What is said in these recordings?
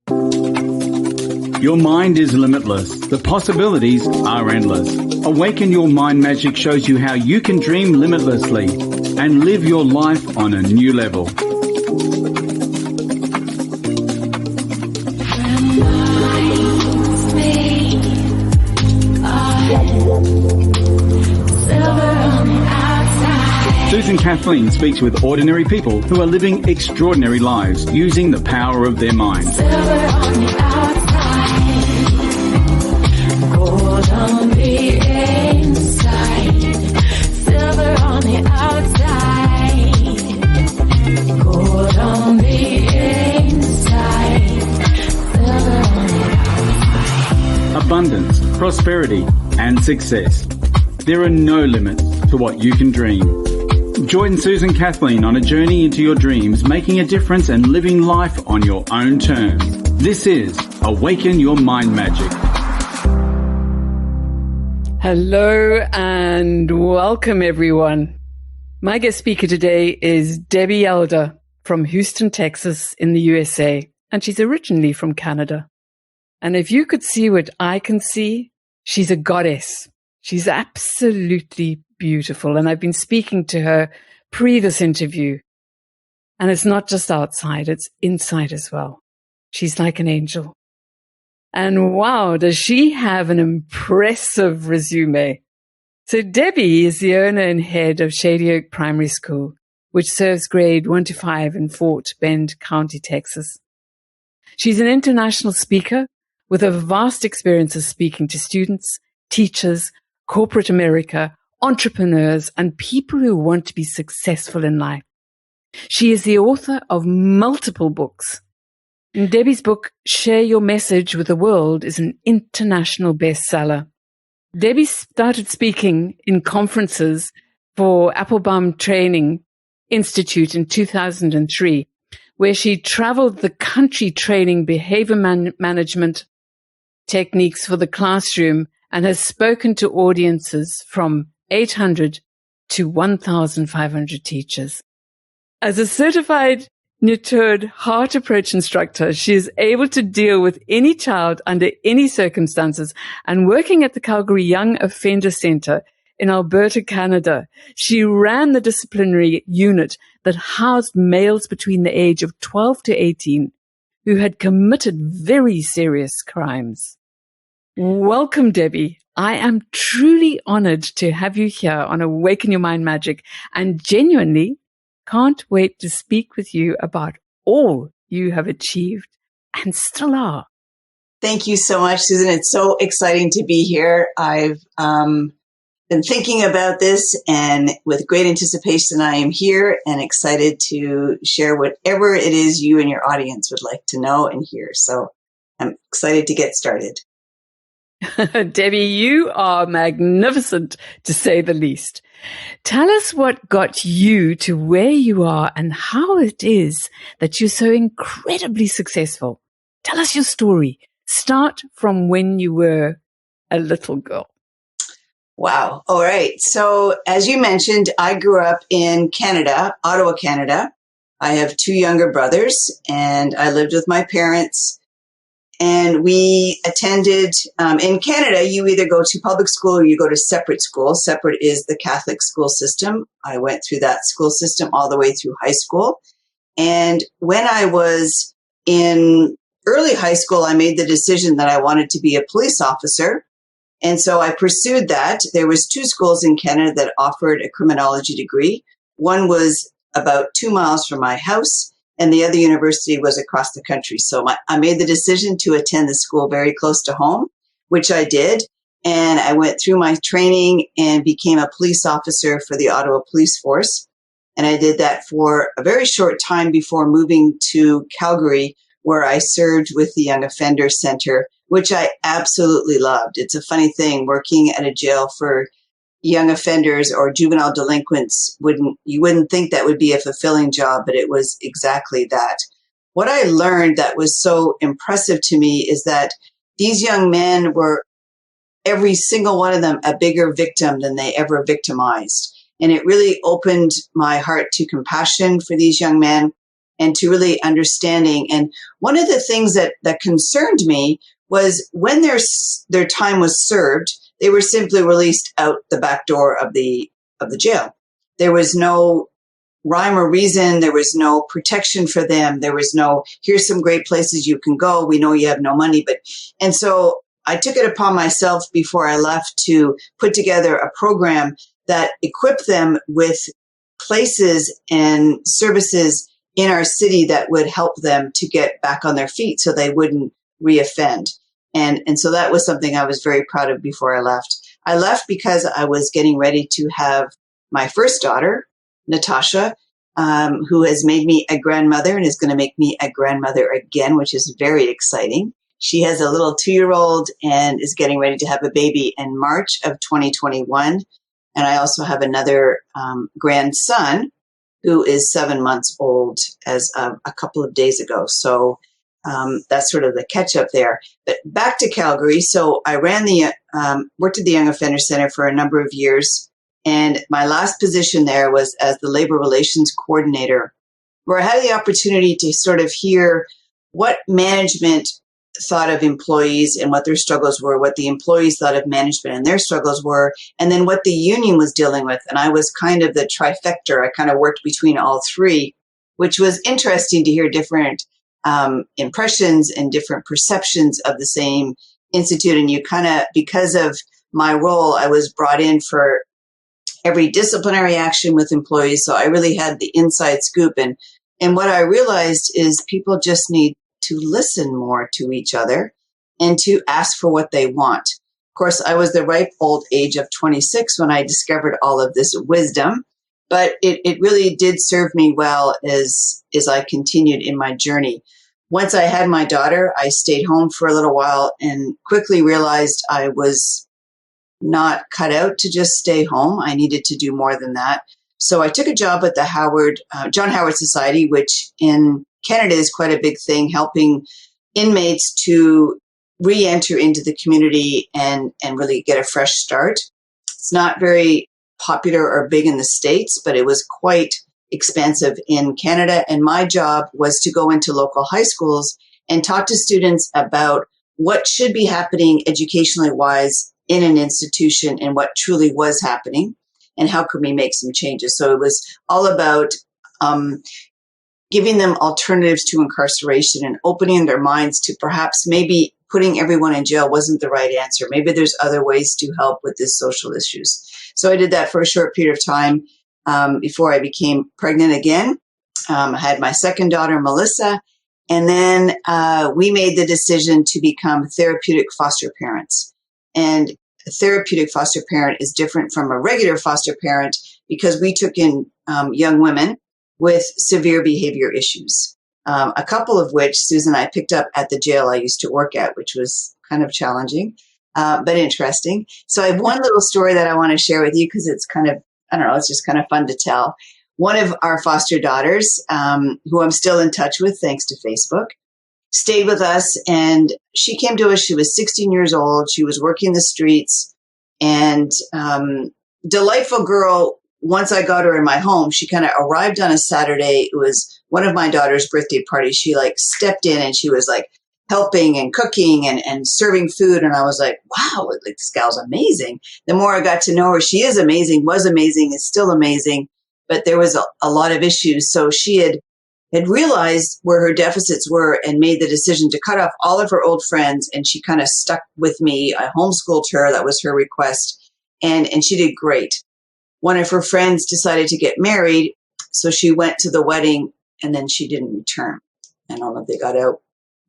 Your mind is limitless. The possibilities are endless. Awaken Your Mind Magic shows you how you can dream limitlessly and live your life on a new level. Susan Kathleen speaks with ordinary people who are living extraordinary lives using the power of their mind. Gold on the inside, silver on the outside. Gold on the inside, silver on the outside. Abundance, prosperity, and success. There are no limits to what you can dream. Join Susan Kathleen on a journey into your dreams, making a difference and living life on your own terms. This is Awaken Your Mind Magic. Hello and welcome, everyone. My guest speaker today is Debbie Elder from Houston, Texas in the USA, and she's originally from Canada. And if you could see what I can see, she's a goddess. She's absolutely beautiful. And I've been speaking to her pre this interview. And it's not just outside, it's inside as well. She's like an angel. And wow, does she have an impressive resume. So Debbie is the owner and head of Shady Oak Primary School, which serves grade 1 to 5 in Fort Bend County, Texas. She's an international speaker with a vast experience of speaking to students, teachers, corporate America, entrepreneurs, and people who want to be successful in life. She is the author of multiple books. And Debbie's book, Share Your Message with the World, is an international bestseller. Debbie started speaking in conferences for Applebaum Training Institute in 2003, where she traveled the country training behavior management techniques for the classroom and has spoken to audiences from 800 to 1,500 teachers. As a certified nurtured heart approach instructor, she is able to deal with any child under any circumstances. And working at the Calgary Young Offender Centre in Alberta, Canada, she ran the disciplinary unit that housed males between the age of 12 to 18 who had committed very serious crimes. Welcome, Debbie. I am truly honored to have you here on Awaken Your Mind Magic and genuinely can't wait to speak with you about all you have achieved and still are. Thank you so much, Susan. It's so exciting to be here. I've been thinking about this, and with great anticipation, I am here and excited to share whatever it is you and your audience would like to know and hear. So I'm excited to get started. Debbie, you are magnificent, to say the least. Tell us what got you to where you are and how it is that you're so incredibly successful. Tell us your story. Start from when you were a little girl. Wow. All right. So as you mentioned, I grew up in Canada, Ottawa, Canada. I have 2 younger brothers, and I lived with my parents. And we attended, in Canada, you either go to public school or you go to separate school. Separate is the Catholic school system. I went through that school system all the way through high school. And when I was in early high school, I made the decision that I wanted to be a police officer. And so I pursued that. There was 2 schools in Canada that offered a criminology degree. One was about 2 miles from my house, and the other university was across the country. So I made the decision to attend the school very close to home, which I did. And I went through my training and became a police officer for the Ottawa Police Force. And I did that for a very short time before moving to Calgary, where I served with the Young Offender Center, which I absolutely loved. It's a funny thing, working at a jail for young offenders or juvenile delinquents, you wouldn't think that would be a fulfilling job, but it was exactly that. What I learned that was so impressive to me is that these young men were, every single one of them, a bigger victim than they ever victimized. And it really opened my heart to compassion for these young men. and to really understanding. And one of the things that concerned me was when their time was served, they were simply released out the back door of the jail. There was no rhyme or reason. There was no protection for them. There was no, here's some great places you can go. We know you have no money, and so I took it upon myself before I left to put together a program that equipped them with places and services in our city that would help them to get back on their feet so they wouldn't reoffend. And so that was something I was very proud of before I left. I left because I was getting ready to have my first daughter, Natasha, who has made me a grandmother and is going to make me a grandmother again, which is very exciting. She has a little 2-year-old and is getting ready to have a baby in March of 2021. And I also have another grandson who is 7 months old as a couple of days ago. So that's sort of the catch up there. But back to Calgary. So I ran worked at the Young Offender Center for a number of years. And my last position there was as the labor relations coordinator, where I had the opportunity to sort of hear what management thought of employees and what their struggles were, what the employees thought of management and their struggles were, and then what the union was dealing with. And I was kind of the trifecta. I kind of worked between all three, which was interesting to hear different impressions and different perceptions of the same institute. And you kind of, because of my role, I was brought in for every disciplinary action with employees. So I really had the inside scoop. And what I realized is people just need to listen more to each other and to ask for what they want. Of course, I was the ripe old age of 26 when I discovered all of this wisdom, but it really did serve me well as I continued in my journey. Once I had my daughter, I stayed home for a little while and quickly realized I was not cut out to just stay home. I needed to do more than that. So I took a job at the John Howard Society, which in Canada is quite a big thing, helping inmates to re-enter into the community and really get a fresh start. It's not very popular or big in the States, but it was quite expansive in Canada. And my job was to go into local high schools and talk to students about what should be happening educationally wise in an institution and what truly was happening and how could we make some changes. So it was all about giving them alternatives to incarceration and opening their minds to perhaps maybe putting everyone in jail wasn't the right answer. Maybe there's other ways to help with these social issues. So I did that for a short period of time before I became pregnant again. I had my second daughter, Melissa, and then we made the decision to become therapeutic foster parents. And a therapeutic foster parent is different from a regular foster parent because we took in young women with severe behavior issues, a couple of which, Susan, I picked up at the jail I used to work at, which was kind of challenging, but interesting. So I have one little story that I want to share with you because it's kind of, I don't know, it's just kind of fun to tell. One of our foster daughters, who I'm still in touch with thanks to Facebook, stayed with us, and she came to us. She was 16 years old. She was working the streets, and delightful girl. Once I got her in my home, she kind of arrived on a Saturday. It was one of my daughter's birthday parties. She like stepped in and she was like helping and cooking and serving food. And I was like, wow, like this gal's amazing. The more I got to know her, she is amazing, was amazing, is still amazing. But there was a lot of issues. So she had realized where her deficits were and made the decision to cut off all of her old friends. And she kind of stuck with me. I homeschooled her. That was her request. And she did great. One of her friends decided to get married, so she went to the wedding, and then she didn't return. I don't know if they got out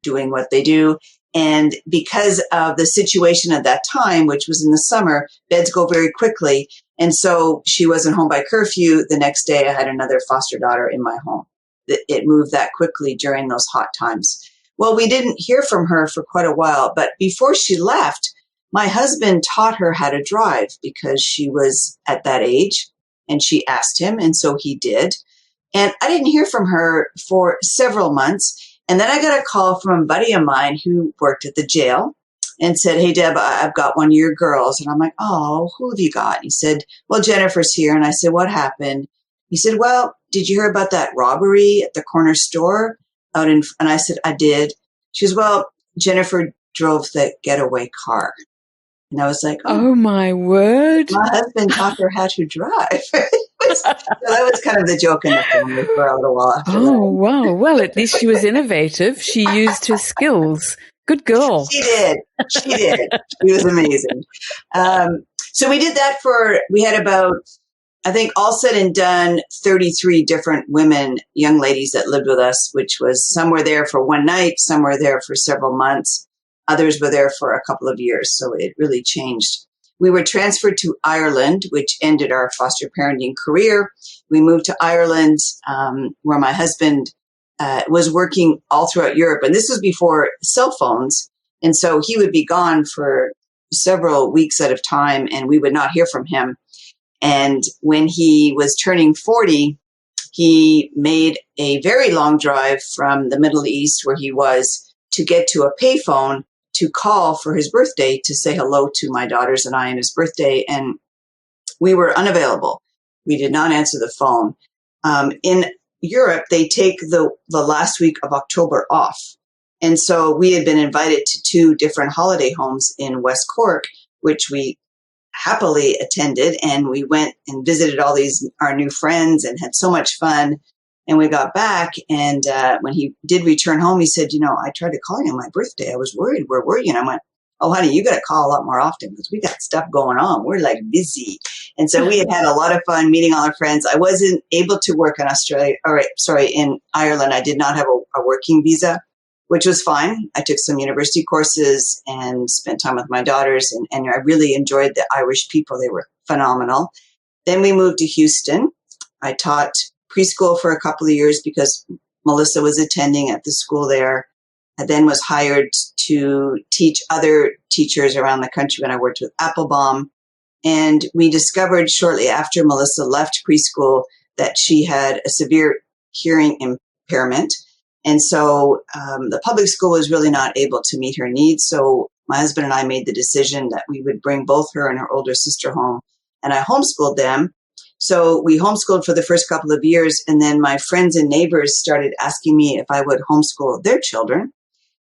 doing what they do. And because of the situation at that time, which was in the summer, beds go very quickly. And so she wasn't home by curfew. The next day, I had another foster daughter in my home. It moved that quickly during those hot times. Well, we didn't hear from her for quite a while, but before she left, my husband taught her how to drive because she was at that age, and she asked him, and so he did. And I didn't hear from her for several months. And then I got a call from a buddy of mine who worked at the jail and said, hey, Deb, I've got one of your girls. And I'm like, oh, who have you got? And he said, well, Jennifer's here. And I said, what happened? He said, well, did you hear about that robbery at the corner store and I said, I did. She goes, well, Jennifer drove the getaway car. And I was like, Oh my word. my husband taught her how to drive. So that was kind of the joke in the family for a little while after that. Oh, wow. Well, at least she was innovative. She used her skills. Good girl. She did. She was amazing. So we did that we had about, I think all said and done, 33 different women, young ladies that lived with us, which was some were there for one night, some were there for several months. Others were there for a couple of years. So it really changed. We were transferred to Ireland, which ended our foster parenting career. We moved to Ireland, where my husband was working all throughout Europe. And this was before cell phones. And so he would be gone for several weeks at a time, and we would not hear from him. And when he was turning 40, he made a very long drive from the Middle East, where he was, to get to a payphone to call for his birthday to say hello to my daughters and I on his birthday. And we were unavailable. We did not answer the phone. In Europe, they take the last week of October off. And so we had been invited to 2 different holiday homes in West Cork, which we happily attended. And we went and visited all our new friends and had so much fun. And we got back, and when he did return home, he said, I tried to call you on my birthday. I was worried. Where were you? And I went, oh, honey, you got to call a lot more often because we got stuff going on. We're like busy. And so we had a lot of fun meeting all our friends. I wasn't able to work in in Ireland. I did not have a working visa, which was fine. I took some university courses and spent time with my daughters, and I really enjoyed the Irish people. They were phenomenal. Then we moved to Houston. I taught preschool for a couple of years because Melissa was attending at the school there. I then was hired to teach other teachers around the country when I worked with Applebaum. And we discovered shortly after Melissa left preschool that she had a severe hearing impairment. And so the public school was really not able to meet her needs. So my husband and I made the decision that we would bring both her and her older sister home. And I homeschooled them. So we homeschooled for the first couple of years, and then my friends and neighbors started asking me if I would homeschool their children.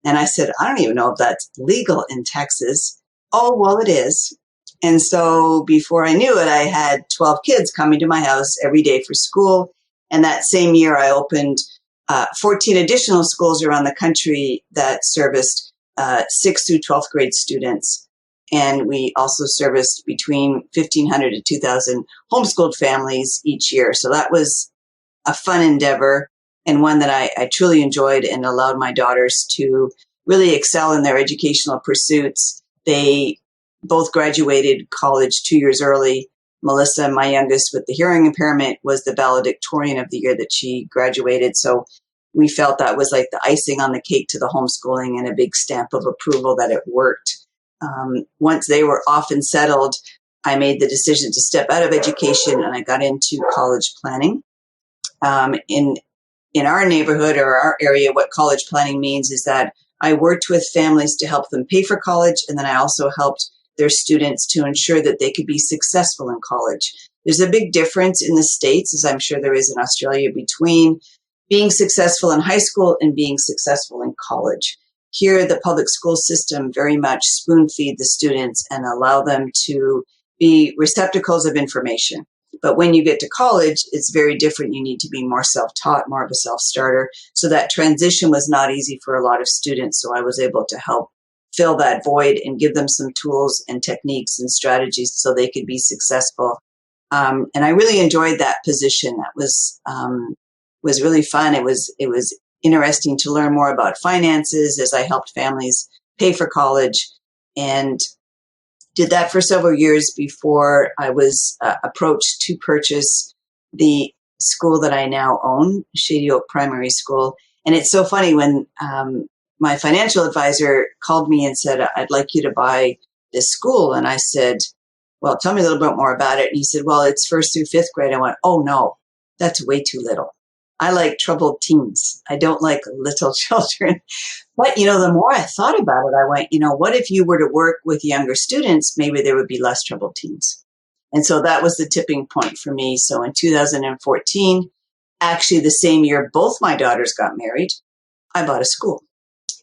And I said, I don't even know if that's legal in Texas. Oh, well, it is. And so before I knew it, I had 12 kids coming to my house every day for school. And that same year, I opened 14 additional schools around the country that serviced 6th through 12th grade students. And we also serviced between 1,500 to 2,000 homeschooled families each year. So that was a fun endeavor, and one that I truly enjoyed and allowed my daughters to really excel in their educational pursuits. They both graduated college 2 years early. Melissa, my youngest with the hearing impairment, was the valedictorian of the year that she graduated. So we felt that was like the icing on the cake to the homeschooling and a big stamp of approval that it worked. Once they were off and settled, I made the decision to step out of education, and I got into college planning. In our neighborhood or our area, what college planning means is that I worked with families to help them pay for college, and then I also helped their students to ensure that they could be successful in college. There's a big difference in the States, as I'm sure there is in Australia, between being successful in high school and being successful in college. Here, the public school system very much spoon feed the students and allow them to be receptacles of information. But when you get to college, it's very different. You need to be more self-taught, more of a self-starter. So that transition was not easy for a lot of students. So I was able to help fill that void and give them some tools and techniques and strategies so they could be successful. And I really enjoyed that position. That was really fun. It was interesting to learn more about finances as I helped families pay for college, and did that for several years before I was approached to purchase the school that I now own, Shady Oak Primary School. And it's so funny when my financial advisor called me and said, I'd like you to buy this school. And I said, well, tell me a little bit more about it. And he said, well, it's 1st through 5th grade. I went, oh no, that's way too little. I like troubled teens. I don't like little children. But, the more I thought about it, I went, what if you were to work with younger students, maybe there would be less troubled teens. And so that was the tipping point for me. So in 2014, actually the same year both my daughters got married, I bought a school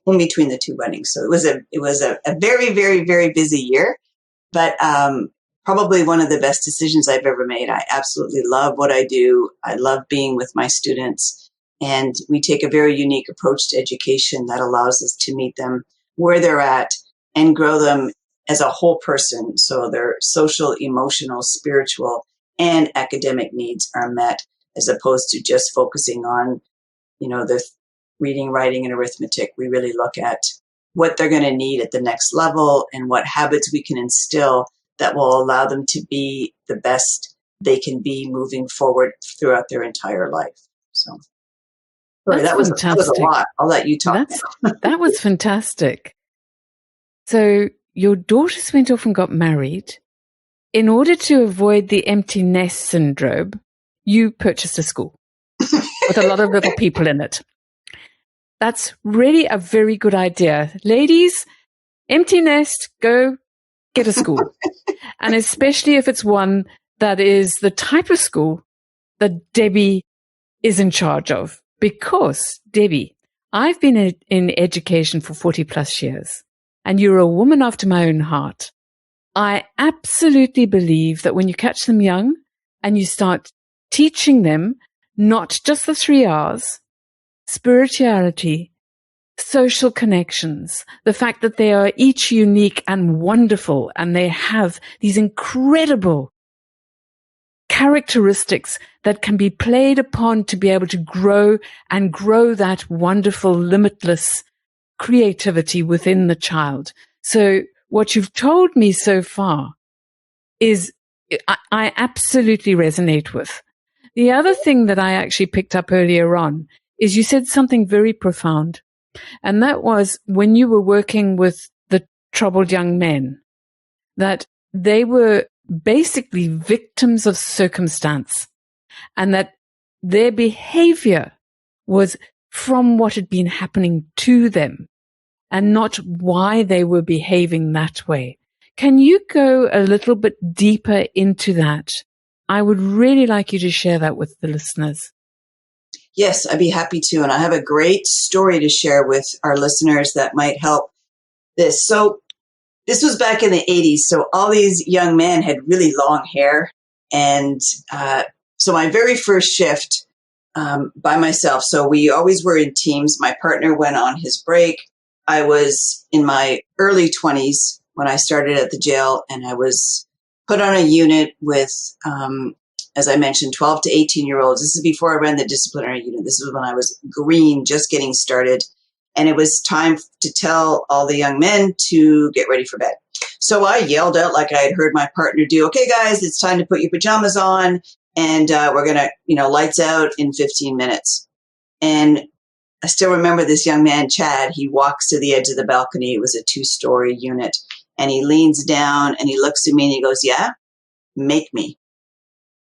in between the two weddings. So it was a very, very, very busy year, but probably one of the best decisions I've ever made. I absolutely love what I do. I love being with my students, and we take a very unique approach to education that allows us to meet them where they're at and grow them as a whole person. So their social, emotional, spiritual, and academic needs are met, as opposed to just focusing on, the reading, writing, and arithmetic. We really look at what they're going to need at the next level and what habits we can instill that will allow them to be the best they can be moving forward throughout their entire life. So sorry, that was a lot. I'll let you talk now. That was fantastic. So your daughters went off and got married. In order to avoid the empty nest syndrome, you purchased a school with a lot of little people in it. That's really a very good idea. Ladies, empty nest, go get a school. And especially if it's one that is the type of school that Debbie is in charge of. Because, Debbie, I've been in education for 40 plus years, and you're a woman after my own heart. I absolutely believe that when you catch them young and you start teaching them not just the 3 R's, spirituality, social connections, the fact that they are each unique and wonderful, and they have these incredible characteristics that can be played upon to be able to grow that wonderful, limitless creativity within the child. So what you've told me so far is I absolutely resonate with. The other thing that I actually picked up earlier on is you said something very profound. And that was when you were working with the troubled young men, that they were basically victims of circumstance, and that their behavior was from what had been happening to them and not why they were behaving that way. Can you go a little bit deeper into that? I would really like you to share that with the listeners. Yes, I'd be happy to. And I have a great story to share with our listeners that might help this. So this was back in the 80s. So all these young men had really long hair. And so my very first shift by myself. So we always were in teams. My partner went on his break. I was in my early 20s when I started at the jail, and I was put on a unit with, as I mentioned, 12 to 18-year-olds. This is before I ran the disciplinary unit. This is when I was green, just getting started. And it was time to tell all the young men to get ready for bed. So I yelled out like I had heard my partner do, okay, guys, it's time to put your pajamas on. And we're going to, lights out in 15 minutes. And I still remember this young man, Chad. He walks to the edge of the balcony. It was a 2-story unit. And he leans down and he looks at me and he goes, yeah, make me.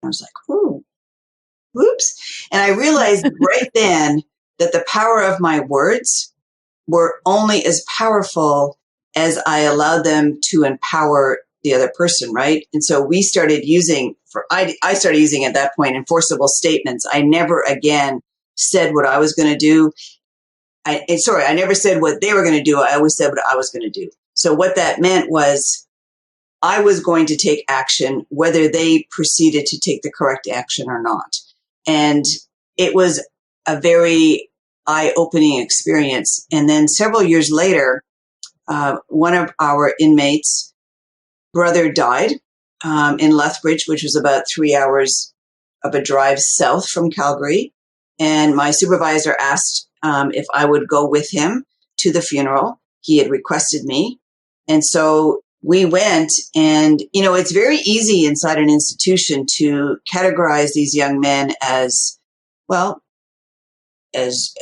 I was like, ooh, whoops. And I realized right then that the power of my words were only as powerful as I allowed them to empower the other person, right? And so we started using, I started using at that point enforceable statements. I never again said what I was going to do. I never said what they were going to do. I always said what I was going to do. So what that meant was I was going to take action, whether they proceeded to take the correct action or not. And it was a very eye-opening experience. And then several years later, one of our inmates' brother died in Lethbridge, which was about 3 hours of a drive south from Calgary. And my supervisor asked if I would go with him to the funeral. He had requested me. And so we went, and, it's very easy inside an institution to categorize these young men as, well, as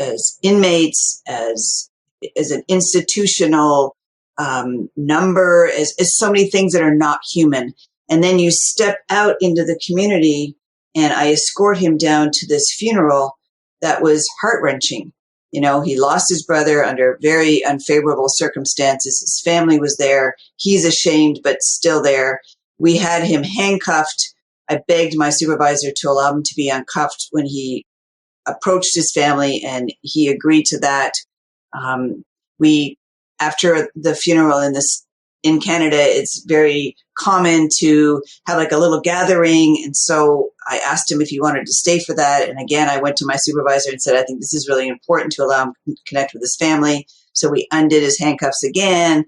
inmates, as an institutional number, as so many things that are not human. And then you step out into the community, and I escort him down to this funeral that was heart-wrenching. He lost his brother under very unfavorable circumstances. His family was there. He's ashamed, but still there. we had him handcuffed. I begged my supervisor to allow him to be uncuffed when he approached his family, and he agreed to that. After the funeral in Canada, it's very common to have like a little gathering. And so I asked him if he wanted to stay for that. And again, I went to my supervisor and said, I think this is really important to allow him to connect with his family. So we undid his handcuffs again.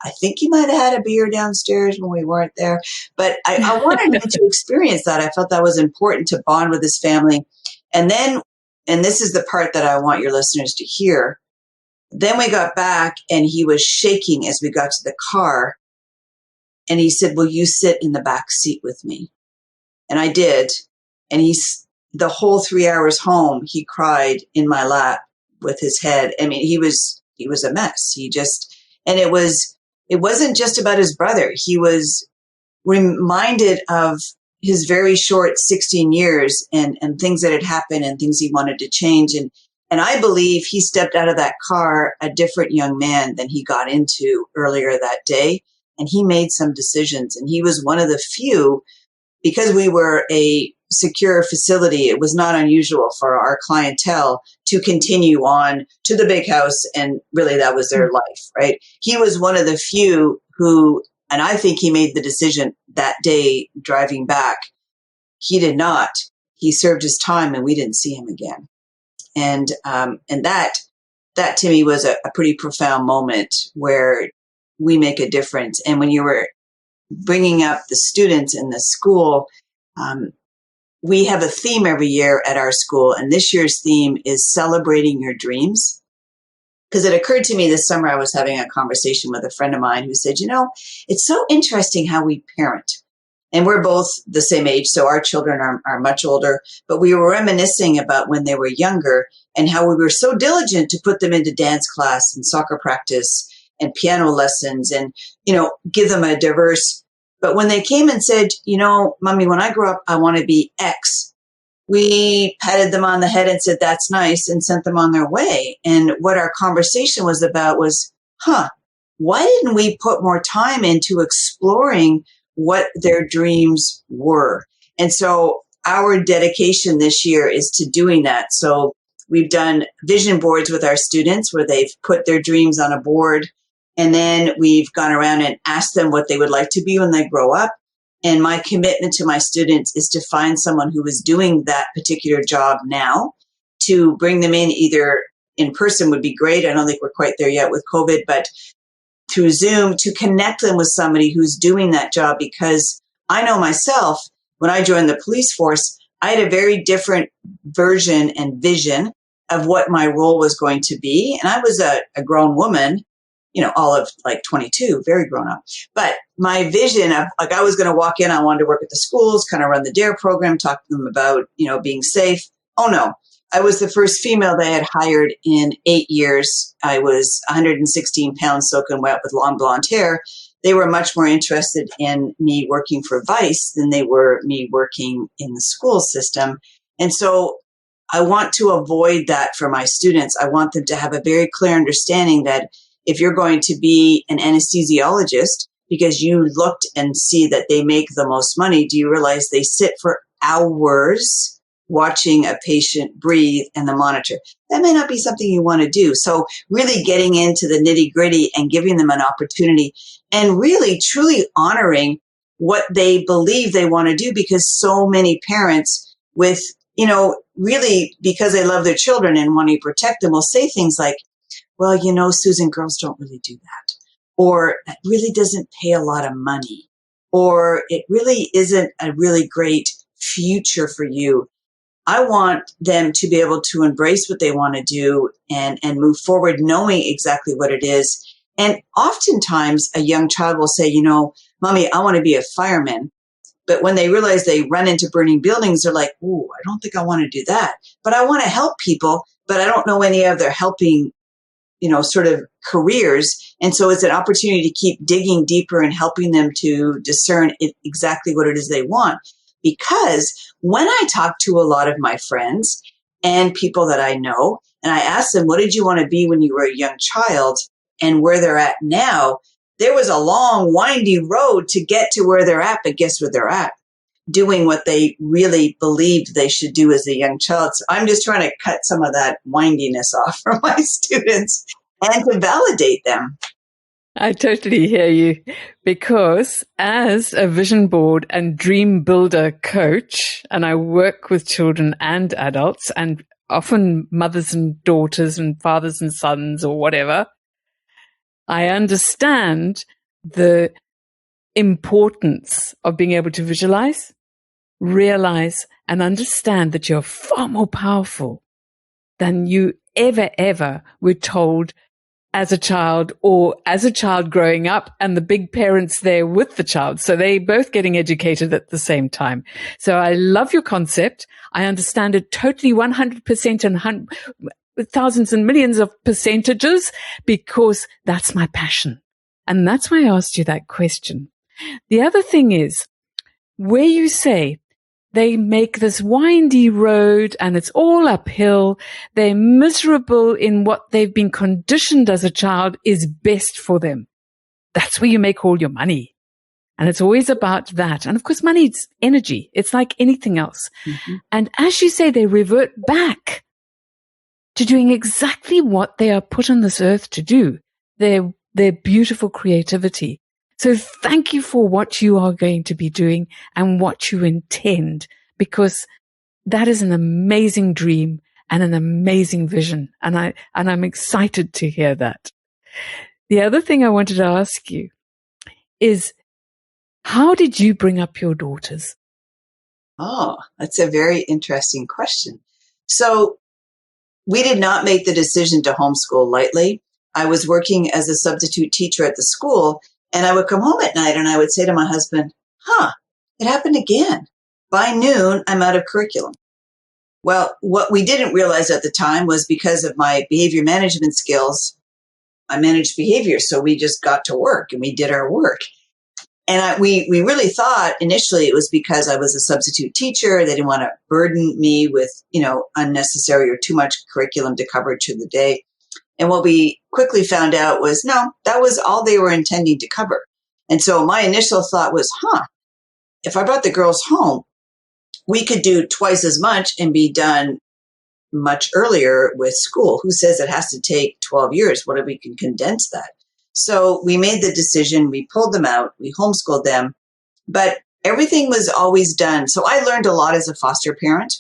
I think he might have had a beer downstairs when we weren't there. But I wanted him to experience that. I felt that was important to bond with his family. And then, and this is the part that I want your listeners to hear, then we got back and he was shaking as we got to the car. And he said, will you sit in the back seat with me? And I did. And the whole 3 hours home, he cried in my lap with his head. I mean, he was a mess. And it wasn't just about his brother. He was reminded of his very short 16 years and things that had happened and things he wanted to change. And I believe he stepped out of that car a different young man than he got into earlier that day. And he made some decisions. And he was one of the few, because we were a secure facility, it was not unusual for our clientele to continue on to the big house. And really that was their life, right? He was one of the few who, and I think he made the decision that day driving back. He did not. He served his time and we didn't see him again. And that to me was a pretty profound moment where we make a difference. And when you were bringing up the students in the school, we have a theme every year at our school. And this year's theme is celebrating your dreams. Because it occurred to me this summer, I was having a conversation with a friend of mine who said, it's so interesting how we parent. And we're both the same age, so our children are much older. But we were reminiscing about when they were younger and how we were so diligent to put them into dance class and soccer practice and piano lessons and, give them a diverse. But when they came and said, Mommy, when I grow up, I want to be X, we patted them on the head and said, that's nice, and sent them on their way. And what our conversation was about was, why didn't we put more time into exploring what their dreams were? And so our dedication this year is to doing that. So we've done vision boards with our students where they've put their dreams on a board. And then we've gone around and asked them what they would like to be when they grow up. And my commitment to my students is to find someone who is doing that particular job now, to bring them in either in person would be great. I don't think we're quite there yet with COVID, but through Zoom, to connect them with somebody who's doing that job. Because I know myself, when I joined the police force, I had a very different version and vision of what my role was going to be. And I was a grown woman, all of like 22, very grown up. But my vision of I was going to walk in, I wanted to work at the schools, kind of run the DARE program, talk to them about, being safe. Oh no. I was the first female they had hired in 8 years. I was 116 pounds soaking wet with long blonde hair. They were much more interested in me working for Vice than they were me working in the school system. And so I want to avoid that for my students. I want them to have a very clear understanding that if you're going to be an anesthesiologist because you looked and see that they make the most money, do you realize they sit for hours watching a patient breathe and the monitor? That may not be something you want to do. So really getting into the nitty gritty and giving them an opportunity and really truly honoring what they believe they want to do, because so many parents with, really because they love their children and want to protect them will say things like, well, Susan, girls don't really do that. Or that really doesn't pay a lot of money. Or it really isn't a really great future for you. I want them to be able to embrace what they want to do and move forward knowing exactly what it is. And oftentimes a young child will say, Mommy, I want to be a fireman. But when they realize they run into burning buildings, they're like, ooh, I don't think I want to do that. But I want to help people, but I don't know any of their helping, sort of careers. And so it's an opportunity to keep digging deeper and helping them to discern exactly what it is they want. Because when I talk to a lot of my friends and people that I know, and I ask them, what did you want to be when you were a young child, and where they're at now, there was a long, windy road to get to where they're at, but guess where they're at? Doing what they really believed they should do as a young child. So I'm just trying to cut some of that windiness off from my students and to validate them. I totally hear you, because as a vision board and dream builder coach, and I work with children and adults and often mothers and daughters and fathers and sons or whatever, I understand the importance of being able to visualize, realize, and understand that you're far more powerful than you ever were told as a child, or as a child growing up, and the big parents there with the child. So they both getting educated at the same time. So I love your concept. I understand it totally 100% and thousands and millions of percentages, because that's my passion. And that's why I asked you that question. The other thing is, where you say they make this windy road and it's all uphill, they're miserable in what they've been conditioned as a child is best for them. That's where you make all your money. And it's always about that. And of course, money is energy. It's like anything else. Mm-hmm. And as you say, they revert back to doing exactly what they are put on this earth to do, their beautiful creativity. So thank you for what you are going to be doing and what you intend, because that is an amazing dream and an amazing vision. And I'm excited to hear that. The other thing I wanted to ask you is, how did you bring up your daughters? Oh, that's a very interesting question. So we did not make the decision to homeschool lightly. I was working as a substitute teacher at the school, and I would come home at night and I would say to my husband, it happened again. By noon, I'm out of curriculum. Well, what we didn't realize at the time was, because of my behavior management skills, I managed behavior. So we just got to work and we did our work. And we really thought initially it was because I was a substitute teacher. They didn't want to burden me with, unnecessary or too much curriculum to cover through the day. And what we quickly found out was, no, that was all they were intending to cover. And so my initial thought was, if I brought the girls home, we could do twice as much and be done much earlier with school. Who says it has to take 12 years? What if we can condense that? So we made the decision, we pulled them out, we homeschooled them, but everything was always done. So I learned a lot as a foster parent,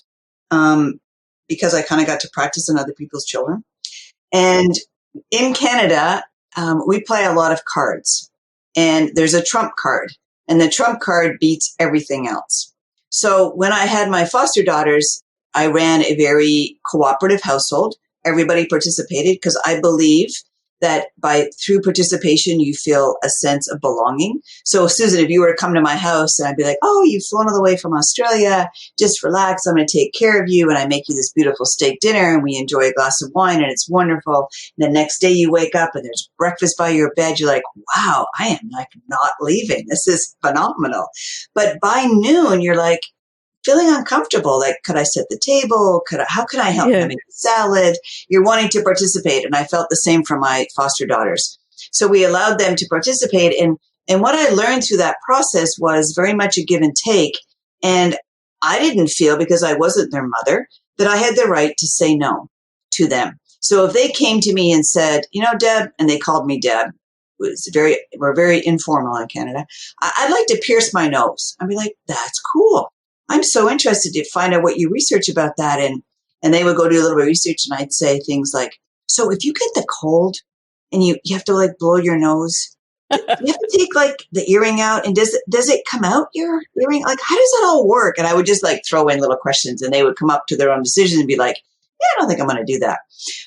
because I kind of got to practice on other people's children. And in Canada, we play a lot of cards, and there's a trump card, and the trump card beats everything else. So when I had my foster daughters, I ran a very cooperative household. Everybody participated, because I believe that through participation, you feel a sense of belonging. So Susan, if you were to come to my house and I'd be like, oh, you've flown all the way from Australia, just relax, I'm going to take care of you. And I make you this beautiful steak dinner and we enjoy a glass of wine and it's wonderful. And the next day you wake up and there's breakfast by your bed. You're like, wow, I am not leaving. This is phenomenal. But by noon, you're like, feeling uncomfortable, like, could I set the table? How can I help? Yeah. Make a salad? You're wanting to participate. And I felt the same for my foster daughters. So we allowed them to participate. And what I learned through that process was very much a give and take. And I didn't feel, because I wasn't their mother, that I had the right to say no to them. So if they came to me and said, Deb, and they called me Deb, we're very informal in Canada, I'd like to pierce my nose. I'd be like, that's cool. I'm so interested to find out what you research about that. And they would go do a little bit of research, and I'd say things like, so if you get the cold and you have to blow your nose, you have to take the earring out, and does it come out your earring? How does that all work? And I would just throw in little questions, and they would come up to their own decision and be like, yeah, I don't think I'm going to do that.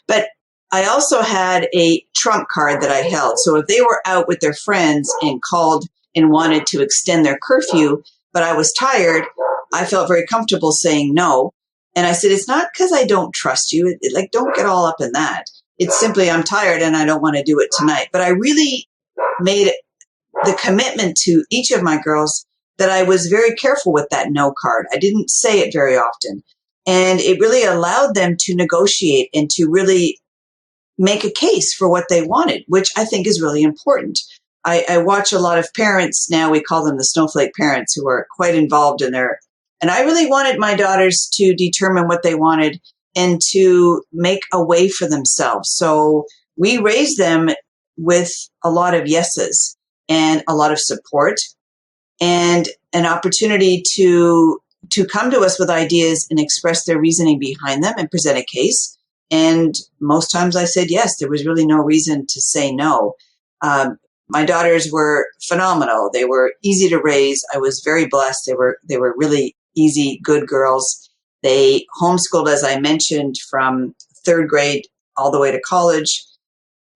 But I also had a trump card that I held. So if they were out with their friends and called and wanted to extend their curfew, but I was tired, I felt very comfortable saying no. And I said, it's not because I don't trust you. Don't get all up in that. It's simply I'm tired and I don't want to do it tonight. But I really made the commitment to each of my girls that I was very careful with that no card. I didn't say it very often. And it really allowed them to negotiate and to really make a case for what they wanted, which I think is really important. I watch a lot of parents now, we call them the snowflake parents, who are quite involved in and I really wanted my daughters to determine what they wanted and to make a way for themselves. So we raised them with a lot of yeses and a lot of support and an opportunity to come to us with ideas and express their reasoning behind them and present a case. And most times I said yes. There was really no reason to say no. My daughters were phenomenal. They were easy to raise. I was very blessed. They were really easy, good girls. They homeschooled, as I mentioned, from third grade all the way to college.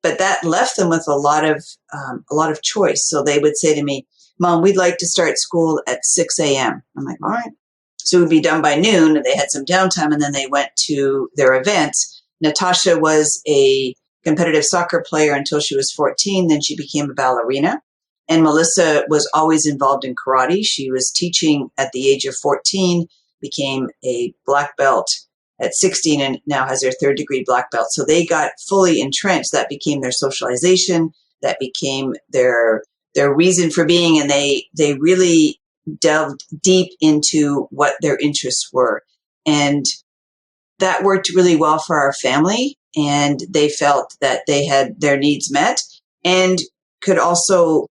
But that left them with a lot of choice. So they would say to me, Mom, we'd like to start school at 6 a.m. I'm like, all right. So we'd be done by noon, and they had some downtime, and then they went to their events. Natasha was a competitive soccer player until she was 14. Then she became a ballerina. And Melissa was always involved in karate. She was teaching at the age of 14, became a black belt at 16, and now has their third degree black belt. So they got fully entrenched. That became their socialization. That became their reason for being. And they really delved deep into what their interests were. And that worked really well for our family. And they felt that they had their needs met and could also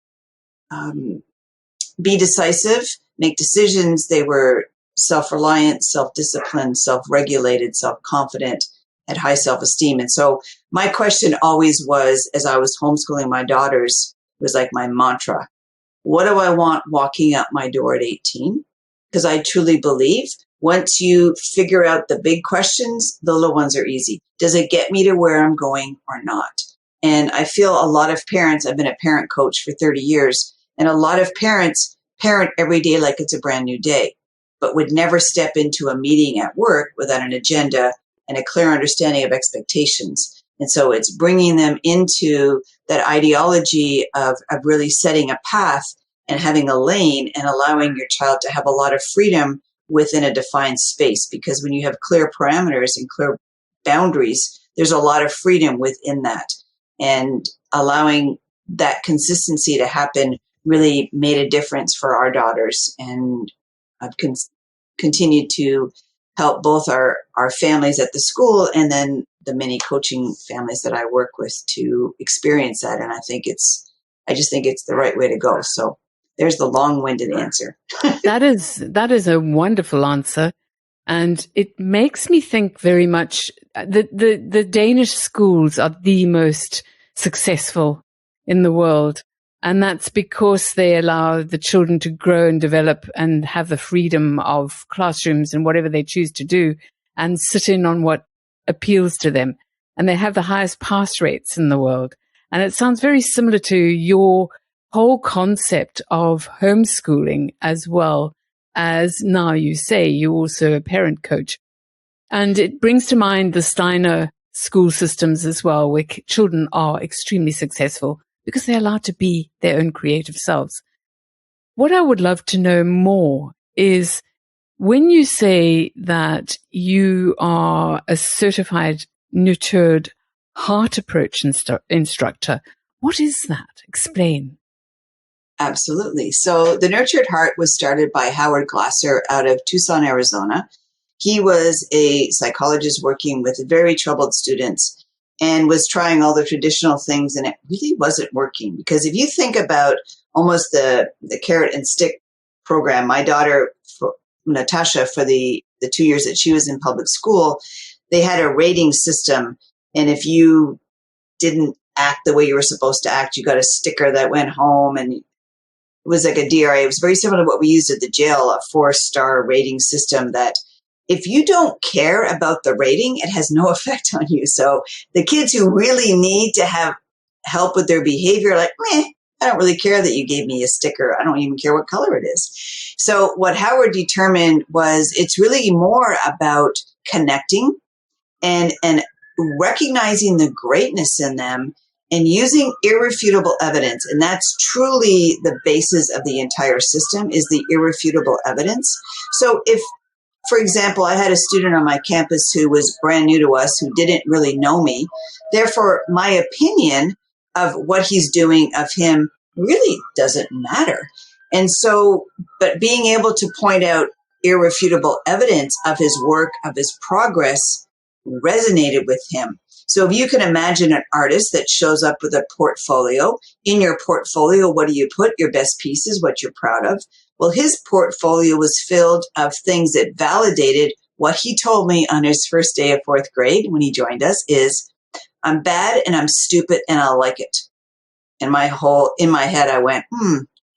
be decisive, make decisions. They were self-reliant, self-disciplined, self-regulated, self-confident, had high self-esteem. And so my question always was, as I was homeschooling my daughters, was like my mantra. What do I want walking out my door at 18? Because I truly believe once you figure out the big questions, the little ones are easy. Does it get me to where I'm going or not? And I feel a lot of parents, I've been a parent coach for 30 years, and a lot of parents parent every day like it's a brand new day, but would never step into a meeting at work without an agenda and a clear understanding of expectations. And so it's bringing them into that ideology of really setting a path and having a lane and allowing your child to have a lot of freedom within a defined space. Because when you have clear parameters and clear boundaries, there's a lot of freedom within that. And allowing that consistency to happen really made a difference for our daughters. And I've continued to help both our families at the school and then the many coaching families that I work with to experience that. And I just think it's the right way to go. So there's the long-winded answer. That is a wonderful answer. And it makes me think very much the Danish schools are the most successful in the world. And that's because they allow the children to grow and develop and have the freedom of classrooms and whatever they choose to do and sit in on what appeals to them. And they have the highest pass rates in the world. And it sounds very similar to your whole concept of homeschooling, as well as now you say you're also a parent coach. And it brings to mind the Steiner school systems as well, where children are extremely successful because they're allowed to be their own creative selves. What I would love to know more is when you say that you are a certified nurtured heart approach instructor, what is that? Explain. Absolutely. So the Nurtured Heart was started by Howard Glasser out of Tucson, Arizona. He was a psychologist working with very troubled students and was trying all the traditional things, and it really wasn't working. Because if you think about almost the carrot and stick program, my daughter, Natasha, for the 2 years that she was in public school, they had a rating system. And if you didn't act the way you were supposed to act, you got a sticker that went home, and it was like a DRA. It was very similar to what we used at the jail, a 4-star rating system that if you don't care about the rating, it has no effect on you. So the kids who really need to have help with their behavior, like, I don't really care that you gave me a sticker. I don't even care what color it is. So what Howard determined was it's really more about connecting and recognizing the greatness in them and using irrefutable evidence. And that's truly the basis of the entire system, is the irrefutable evidence. So if, for example, I had a student on my campus who was brand new to us, who didn't really know me. Therefore, my opinion of what he's doing, of him really doesn't matter. And so, but being able to point out irrefutable evidence of his work, of his progress, resonated with him. So if you can imagine an artist that shows up with a portfolio, in your portfolio, what do you put? Your best pieces, what you're proud of. Well, his portfolio was filled of things that validated what he told me on his first day of fourth grade when he joined us is, I'm bad and I'm stupid and I like it. And in my head, I went,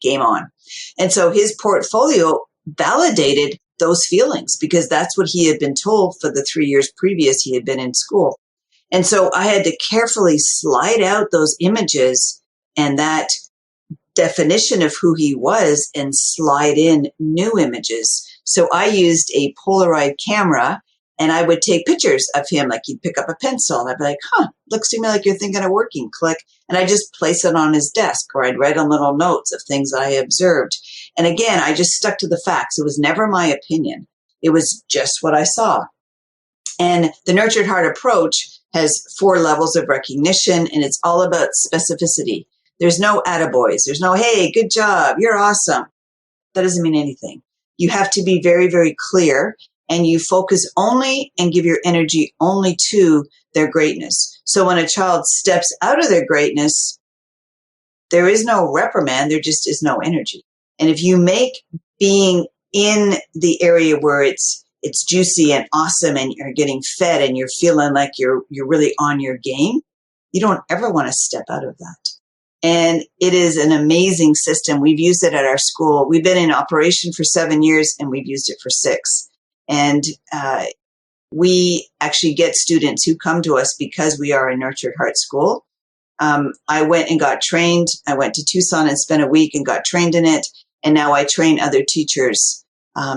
game on. And so his portfolio validated those feelings because that's what he had been told for the 3 years previous he had been in school. And so I had to carefully slide out those images and that definition of who he was and slide in new images. So I used a Polaroid camera and I would take pictures of him, like he'd pick up a pencil and I'd be like, looks to me like you're thinking of working, click. And I just place it on his desk or I'd write on little notes of things I observed. And again, I just stuck to the facts. It was never my opinion. It was just what I saw. And the Nurtured Heart approach has 4 levels of recognition and it's all about specificity. There's no attaboys. There's no, hey, good job. You're awesome. That doesn't mean anything. You have to be very, very clear and you focus only and give your energy only to their greatness. So when a child steps out of their greatness, there is no reprimand. There just is no energy. And if you make being in the area where it's juicy and awesome and you're getting fed and you're feeling like you're really on your game, you don't ever want to step out of that. And it is an amazing system. We've used it at our school. We've been in operation for 7 years and we've used it for 6. And we actually get students who come to us because we are a Nurtured Heart school. I went and got trained. I went to Tucson and spent a week and got trained in it. And now I train other teachers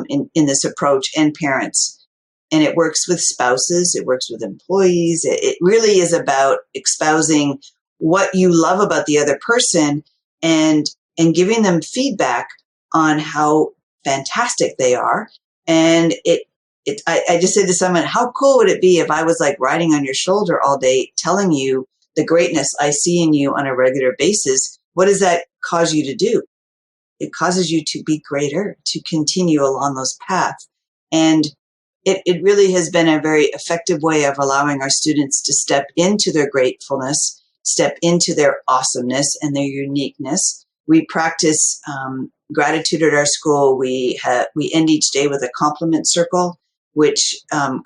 in this approach and parents. And it works with spouses. It works with employees. It really is about espousing what you love about the other person and giving them feedback on how fantastic they are. And I just said to someone, how cool would it be if I was like riding on your shoulder all day, telling you the greatness I see in you on a regular basis? What does that cause you to do? It causes you to be greater, to continue along those paths. And it really has been a very effective way of allowing our students to step into their gratefulness, step into their awesomeness and their uniqueness. We practice gratitude at our school. We end each day with a compliment circle, which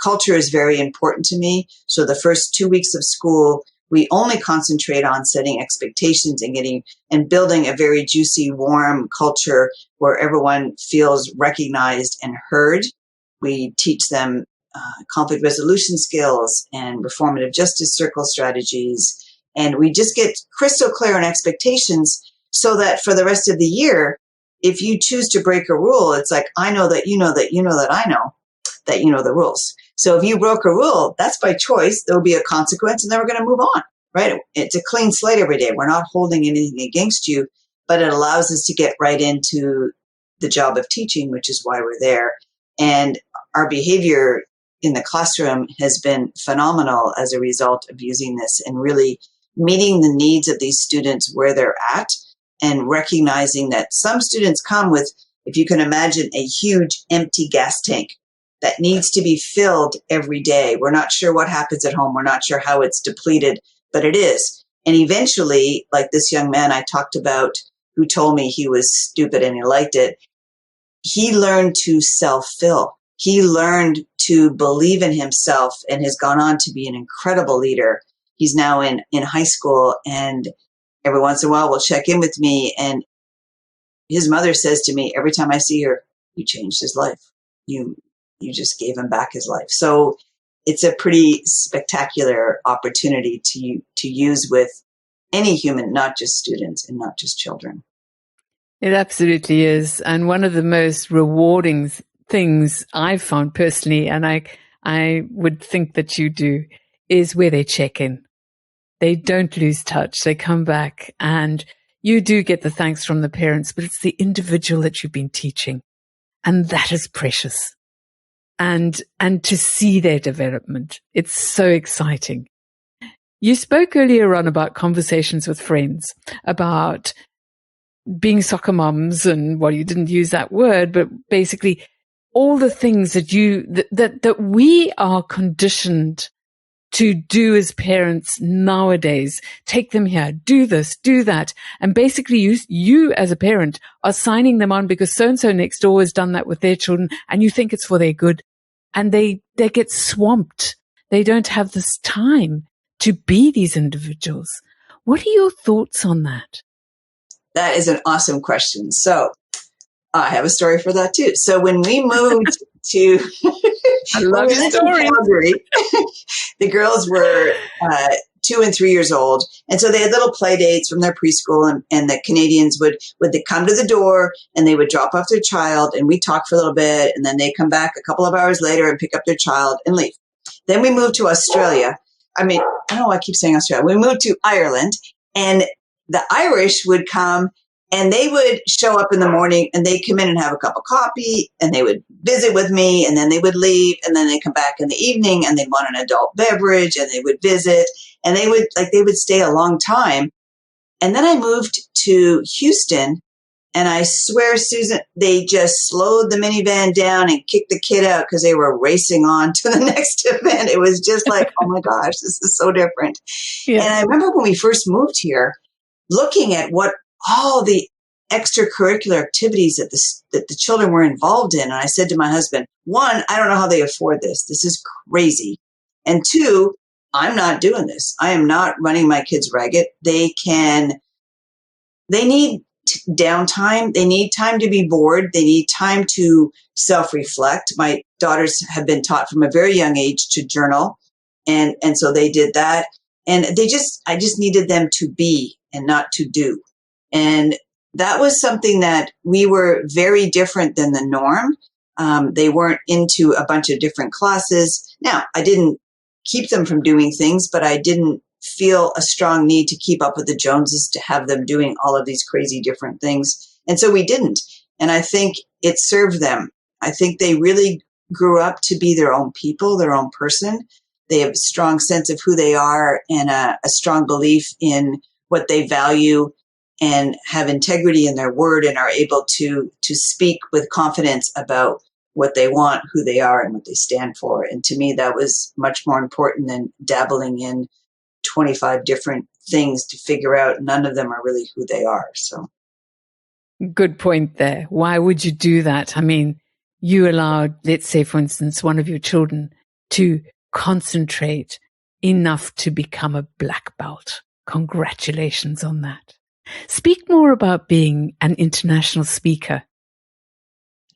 culture is very important to me. So the first 2 weeks of school, we only concentrate on setting expectations and building a very juicy, warm culture where everyone feels recognized and heard. We teach them conflict resolution skills and reformative justice circle strategies. And we just get crystal clear on expectations so that for the rest of the year, if you choose to break a rule, it's like, I know that you know that you know that I know that you know the rules. So if you broke a rule, that's by choice. There'll be a consequence and then we're going to move on, right? It's a clean slate every day. We're not holding anything against you, but it allows us to get right into the job of teaching, which is why we're there. And our behavior in the classroom has been phenomenal as a result of using this and really meeting the needs of these students where they're at and recognizing that some students come with, if you can imagine, a huge empty gas tank that needs to be filled every day. We're not sure what happens at home. We're not sure how it's depleted, but it is. And eventually, like this young man I talked about who told me he was stupid and he liked it, he learned to self-fill. He learned to believe in himself and has gone on to be an incredible leader. He's now in high school and every once in a while will check in with me. And his mother says to me, every time I see her, you changed his life. You just gave him back his life. So it's a pretty spectacular opportunity to use with any human, not just students and not just children. It absolutely is. And one of the most rewarding things I've found personally, and I would think that you do, is where they check in. They don't lose touch. They come back and you do get the thanks from the parents, but it's the individual that you've been teaching. And that is precious. And to see their development, it's so exciting. You spoke earlier on about conversations with friends, about being soccer moms and, well, you didn't use that word, but basically all the things that we are conditioned to do as parents nowadays. Take them here, do this, do that. And basically you as a parent are signing them on because so-and-so next door has done that with their children and you think it's for their good. And they get swamped. They don't have this time to be these individuals. What are your thoughts on that? That is an awesome question. So I have a story for that too. So when we moved to I love your story. Calgary, the girls were 2 and 3 years old. And so they had little play dates from their preschool, and the Canadians would they come to the door and they would drop off their child and we talk for a little bit, and then they come back a couple of hours later and pick up their child and leave. Then we moved to Australia. I don't know why I keep saying Australia. We moved to Ireland, and the Irish would come and they would show up in the morning and they'd come in and have a cup of coffee and they would visit with me, and then they would leave, and then they come back in the evening and they'd want an adult beverage and they would visit, and they would stay a long time. And then I moved to Houston, and I swear, Susan, they just slowed the minivan down and kicked the kid out because they were racing on to the next event. It was just like, oh my gosh, this is so different. Yeah. And I remember when we first moved here, looking at what all the extracurricular activities that the children were involved in. And I said to my husband, one, I don't know how they afford this. This is crazy. And two, I'm not doing this. I am not running my kids ragged. They need downtime. They need time to be bored. They need time to self-reflect. My daughters have been taught from a very young age to journal. And so they did that. And I just needed them to be and not to do. And that was something that we were very different than the norm. They weren't into a bunch of different classes. Now, I didn't keep them from doing things, but I didn't feel a strong need to keep up with the Joneses to have them doing all of these crazy different things. And so we didn't. And I think it served them. I think they really grew up to be their own people, their own person. They have a strong sense of who they are and a strong belief in what they value, and have integrity in their word, and are able to speak with confidence about what they want, who they are, and what they stand for. And to me, that was much more important than dabbling in 25 different things to figure out none of them are really who they are. So, good point there. Why would you do that? I mean, you allowed, let's say, for instance, one of your children to concentrate enough to become a black belt. Congratulations on that. Speak more about being an international speaker.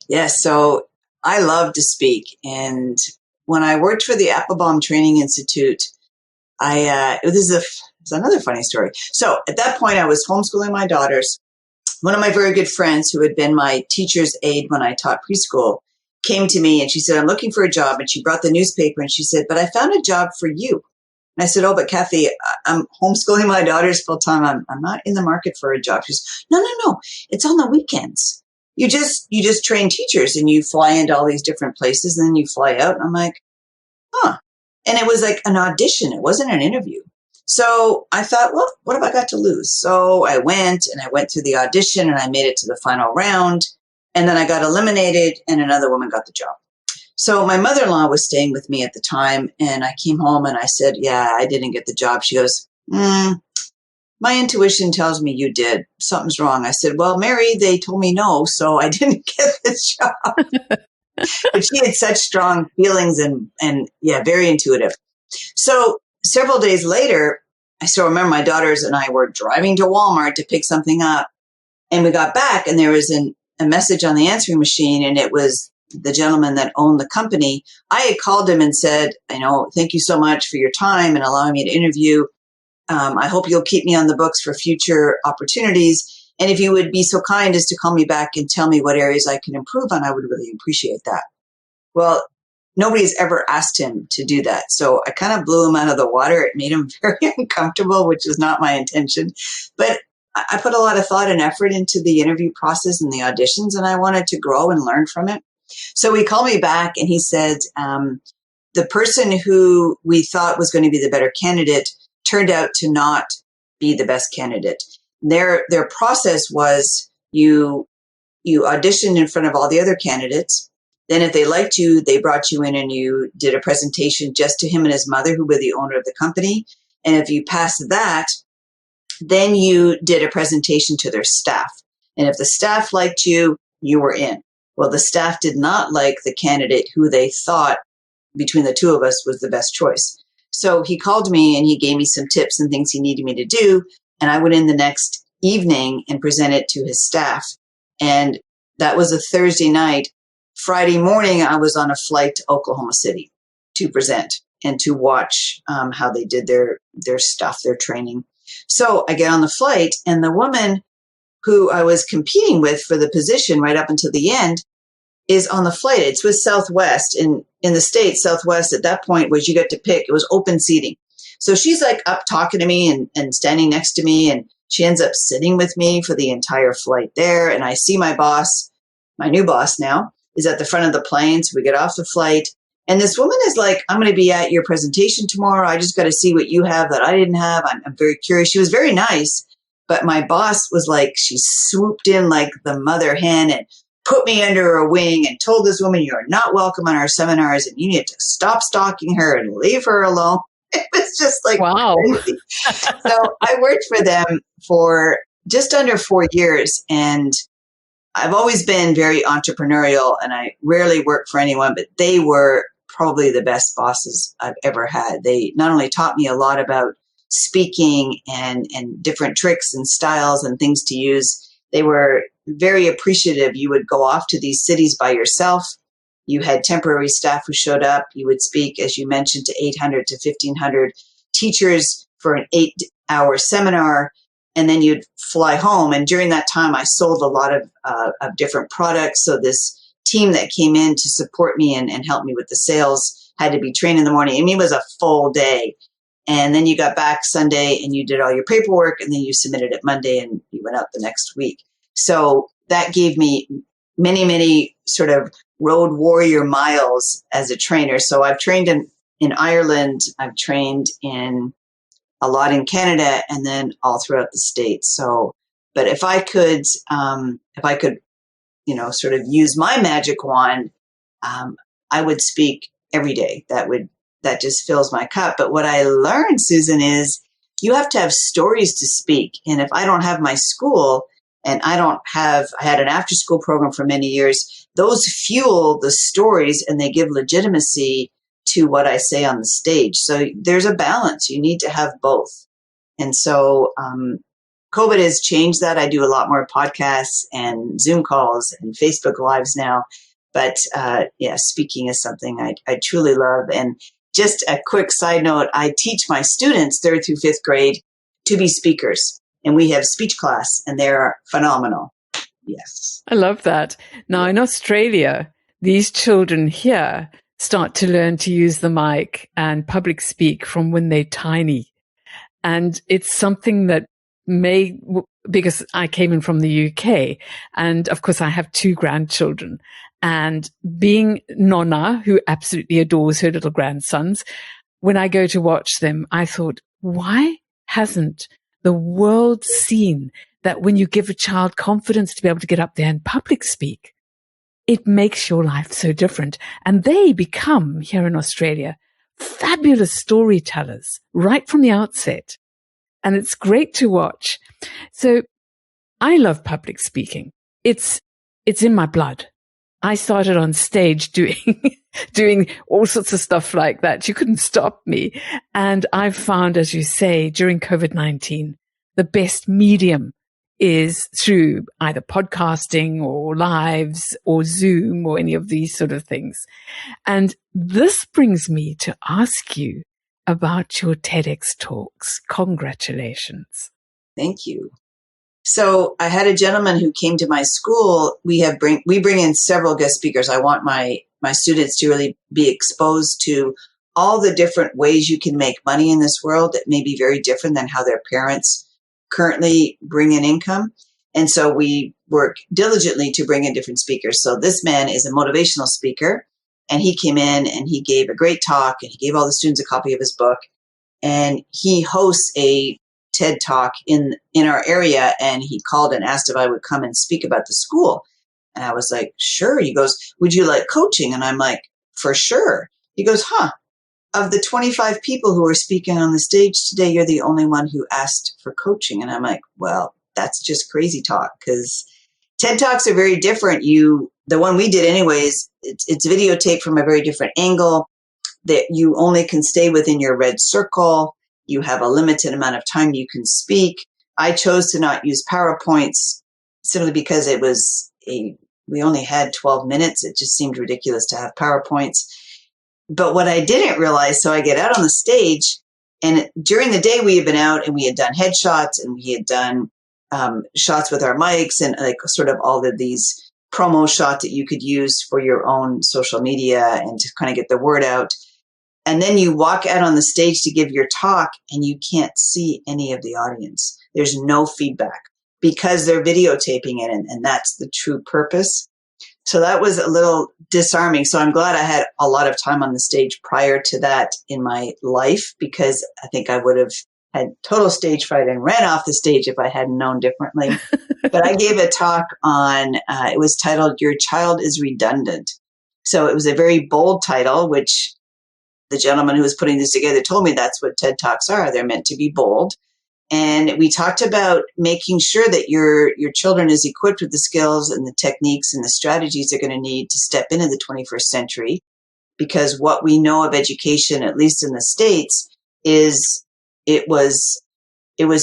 Yes, so I love to speak. And when I worked for the Applebaum Training Institute, it's another funny story. So at that point, I was homeschooling my daughters. One of my very good friends, who had been my teacher's aide when I taught preschool, came to me and she said, I'm looking for a job. And she brought the newspaper and she said, but I found a job for you. And I said, oh, but Kathy, I'm homeschooling my daughters full time. I'm not in the market for a job. She says, no. It's on the weekends. You just train teachers and you fly into all these different places and then you fly out. And I'm like, huh. And it was like an audition. It wasn't an interview. So I thought, well, what have I got to lose? So I went through the audition and I made it to the final round. And then I got eliminated and another woman got the job. So my mother-in-law was staying with me at the time, and I came home and I said, yeah, I didn't get the job. She goes, my intuition tells me you did. Something's wrong. I said, well, Mary, they told me no, so I didn't get this job. But she had such strong feelings and yeah, very intuitive. So several days later, I still remember my daughters and I were driving to Walmart to pick something up, and we got back and there was a message on the answering machine, and it was the gentleman that owned the company. I had called him and said, thank you so much for your time and allowing me to interview. I hope you'll keep me on the books for future opportunities. And if you would be so kind as to call me back and tell me what areas I can improve on, I would really appreciate that. Well, nobody's ever asked him to do that. So I kind of blew him out of the water. It made him very uncomfortable, which was not my intention. But I put a lot of thought and effort into the interview process and the auditions, and I wanted to grow and learn from it. So he called me back and he said, the person who we thought was going to be the better candidate turned out to not be the best candidate. their process was you auditioned in front of all the other candidates. Then if they liked you, they brought you in and you did a presentation just to him and his mother, who were the owner of the company. And if you passed that, then you did a presentation to their staff. And if the staff liked you, you were in. Well, the staff did not like the candidate who they thought between the two of us was the best choice. So he called me and he gave me some tips and things he needed me to do. And I went in the next evening and presented to his staff. And that was a Thursday night. Friday morning, I was on a flight to Oklahoma City to present and to watch how they did their stuff, their training. So I get on the flight, and the woman who I was competing with for the position right up until the end is on the flight. It's with Southwest. In the States, Southwest at that point was you got to pick. It was open seating. So she's like up talking to me and standing next to me, and she ends up sitting with me for the entire flight there. And I see my boss, my new boss now, is at the front of the plane. So we get off the flight. And this woman is like, I'm going to be at your presentation tomorrow. I just got to see what you have that I didn't have. I'm very curious. She was very nice. But my boss was like, she swooped in like the mother hen and put me under her wing and told this woman, you're not welcome on our seminars and you need to stop stalking her and leave her alone. It was just like, wow. Crazy. So I worked for them for just under 4 years, and I've always been very entrepreneurial, and I rarely work for anyone, but they were probably the best bosses I've ever had. They not only taught me a lot about speaking and different tricks and styles and things to use, they were very appreciative. You would go off to these cities by yourself. You had temporary staff who showed up. You would speak, as you mentioned, to 800 to 1,500 teachers for an 8-hour seminar, and then you'd fly home. And during that time, I sold a lot of different products. So this team that came in to support me and help me with the sales had to be trained in the morning. I mean, it was a full day. And then you got back Sunday and you did all your paperwork, and then you submitted it Monday and you went out the next week. So that gave me many, many sort of road warrior miles as a trainer. So I've trained in Ireland. I've trained in a lot in Canada, and then all throughout the States. So, but if I could, sort of use my magic wand, I would speak every day. That just fills my cup. But what I learned, Susan, is you have to have stories to speak. And if I don't have my school, and I had an after school program for many years, those fuel the stories and they give legitimacy to what I say on the stage. So there's a balance. You need to have both. And so COVID has changed that. I do a lot more podcasts and Zoom calls and Facebook Lives now. But speaking is something I truly love. And just a quick side note, I teach my students 3rd through 5th grade to be speakers. And we have speech class, and they're phenomenal. Yes. I love that. Now, in Australia, these children here start to learn to use the mic and public speak from when they're tiny. And it's something that because I came in from the UK, and of course I have 2 grandchildren, and being Nonna, who absolutely adores her little grandsons, when I go to watch them, I thought, why hasn't the world seen that when you give a child confidence to be able to get up there and public speak, it makes your life so different? And they become, here in Australia, fabulous storytellers right from the outset. And it's great to watch. So I love public speaking. It's in my blood. I started on stage doing all sorts of stuff like that. You couldn't stop me. And I've found, as you say, during COVID-19, the best medium is through either podcasting or lives or Zoom or any of these sort of things. And this brings me to ask you about your TEDx talks. Congratulations. Thank you. So I had a gentleman who came to my school. We bring in several guest speakers. I want my students to really be exposed to all the different ways you can make money in this world that may be very different than how their parents currently bring in income. And so we work diligently to bring in different speakers. So this man is a motivational speaker, and he came in and he gave a great talk, and he gave all the students a copy of his book, and he hosts a TED Talk in our area, and he called and asked if I would come and speak about the school. And I was like, sure. He goes, would you like coaching? And I'm like, for sure. He goes, of the 25 people who are speaking on the stage today, you're the only one who asked for coaching. And I'm like, well, that's just crazy talk, because TED Talks are very different. The one we did anyways, it's videotaped from a very different angle, that you only can stay within your red circle. You have a limited amount of time you can speak. I chose to not use PowerPoints simply because we only had 12 minutes. It just seemed ridiculous to have PowerPoints. But what I didn't realize, so I get out on the stage, and during the day we had been out and we had done headshots and we had done shots with our mics and like sort of all of these promo shots that you could use for your own social media and to kind of get the word out. And then you walk out on the stage to give your talk and you can't see any of the audience. There's no feedback because they're videotaping it, and that's the true purpose. So that was a little disarming. So I'm glad I had a lot of time on the stage prior to that in my life, because I think I would have had total stage fright and ran off the stage if I hadn't known differently. But I gave a talk on, it was titled, Your Child is Redundant. So it was a very bold title, which the gentleman who was putting this together told me that's what TED Talks are. They're meant to be bold. And we talked about making sure that your children is equipped with the skills and the techniques and the strategies they're going to need to step into the 21st century. Because what we know of education, at least in the States, is it was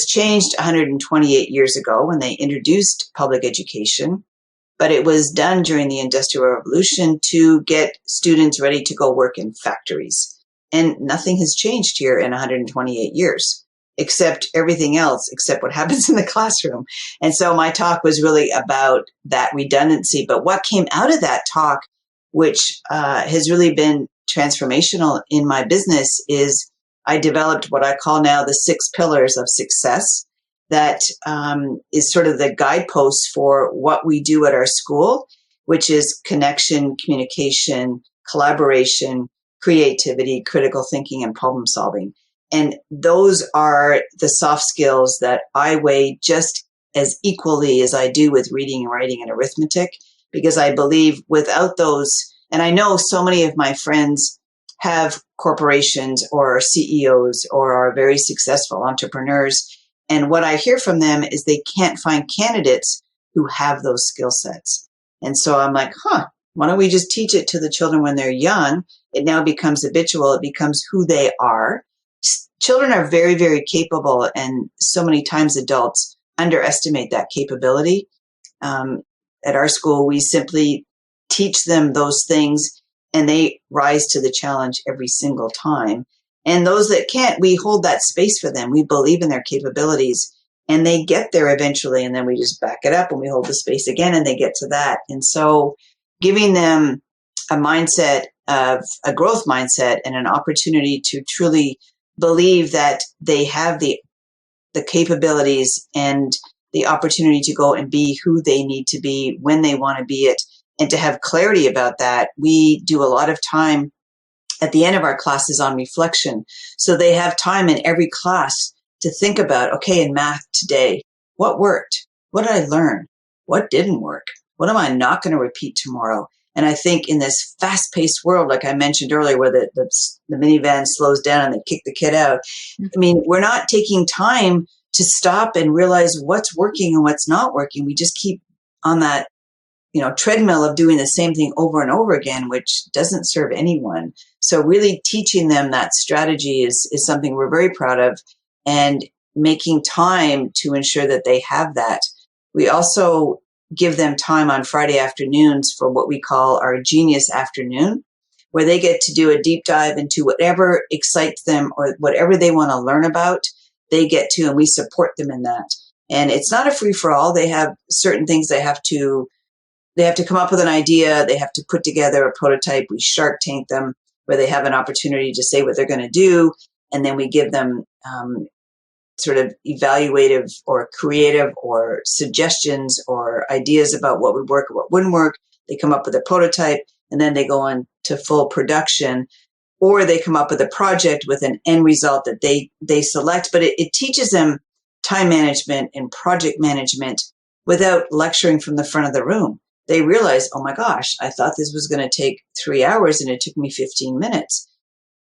changed 128 years ago when they introduced public education. But it was done during the Industrial Revolution to get students ready to go work in factories. And nothing has changed here in 128 years. Except everything else, except what happens in the classroom. And so my talk was really about that redundancy. But what came out of that talk, which has really been transformational in my business, is I developed what I call now the 6 pillars of success. That is sort of the guideposts for what we do at our school, which is connection, communication, collaboration, creativity, critical thinking, and problem solving. And those are the soft skills that I weigh just as equally as I do with reading and writing and arithmetic, because I believe without those, and I know so many of my friends have corporations or are CEOs or are very successful entrepreneurs. And what I hear from them is they can't find candidates who have those skill sets. And so I'm like, why don't we just teach it to the children when they're young? It now becomes habitual. It becomes who they are. Children are very, very capable, and so many times adults underestimate that capability. At our school, we simply teach them those things, and they rise to the challenge every single time. And those that can't, we hold that space for them. We believe in their capabilities, and they get there eventually, and then we just back it up and we hold the space again, and they get to that. And so giving them a mindset of a growth mindset and an opportunity to truly believe that they have the capabilities and the opportunity to go and be who they need to be when they want to be it, and to have clarity about that. We do a lot of time at the end of our classes on reflection. So they have time in every class to think about, okay, in math today, what worked? What did I learn? What didn't work? What am I not going to repeat tomorrow? And I think in this fast-paced world, like I mentioned earlier, where the minivan slows down and they kick the kid out, I mean, we're not taking time to stop and realize what's working and what's not working. We just keep on that, treadmill of doing the same thing over and over again, which doesn't serve anyone. So really teaching them that strategy is something we're very proud of, and making time to ensure that they have that. We also give them time on Friday afternoons for what we call our Genius Afternoon, where they get to do a deep dive into whatever excites them or whatever they want to learn about, they get to, and we support them in that. And it's not a free-for-all. They have certain things they have to come up with an idea. They have to put together a prototype. We Shark Tank them, where they have an opportunity to say what they're going to do. And then we give them sort of evaluative or creative or suggestions or ideas about what would work or what wouldn't work. They come up with a prototype, and then they go on to full production, or they come up with a project with an end result that they select. But it teaches them time management and project management without lecturing from the front of the room. They realize, oh my gosh, I thought this was going to take 3 hours and it took me 15 minutes.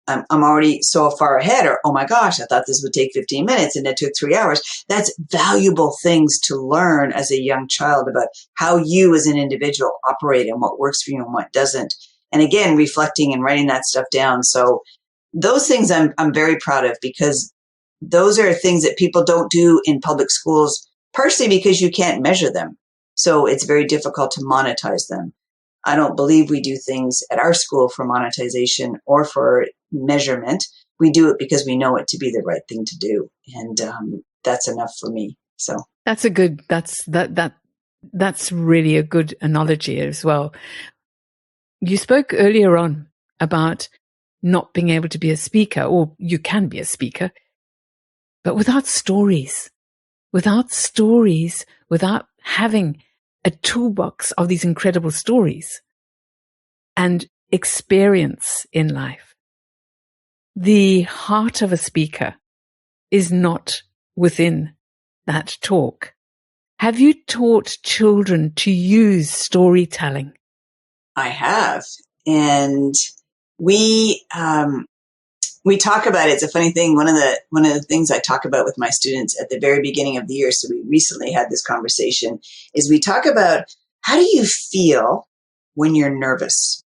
I'm already so far ahead. Or, oh my gosh, I thought this would take 15 minutes and it took 3 hours. That's valuable things to learn as a young child about how you as an individual operate and what works for you and what doesn't. And again, reflecting and writing that stuff down. So those things I'm very proud of, because those are things that people don't do in public schools, partially because you can't measure them. So it's very difficult to monetize them. I don't believe we do things at our school for monetization or for measurement. We do it because we know it to be the right thing to do. And that's enough for me. So that's really a good analogy as well. You spoke earlier on about not being able to be a speaker, or you can be a speaker, but without stories, without having a toolbox of these incredible stories and experience in life. The heart of a speaker is not within that talk. Have you taught children to use storytelling? I have. And we talk about it. It's a funny thing. One of the things I talk about with my students at the very beginning of the year, so we recently had this conversation, is we talk about, how do you feel when you're nervous?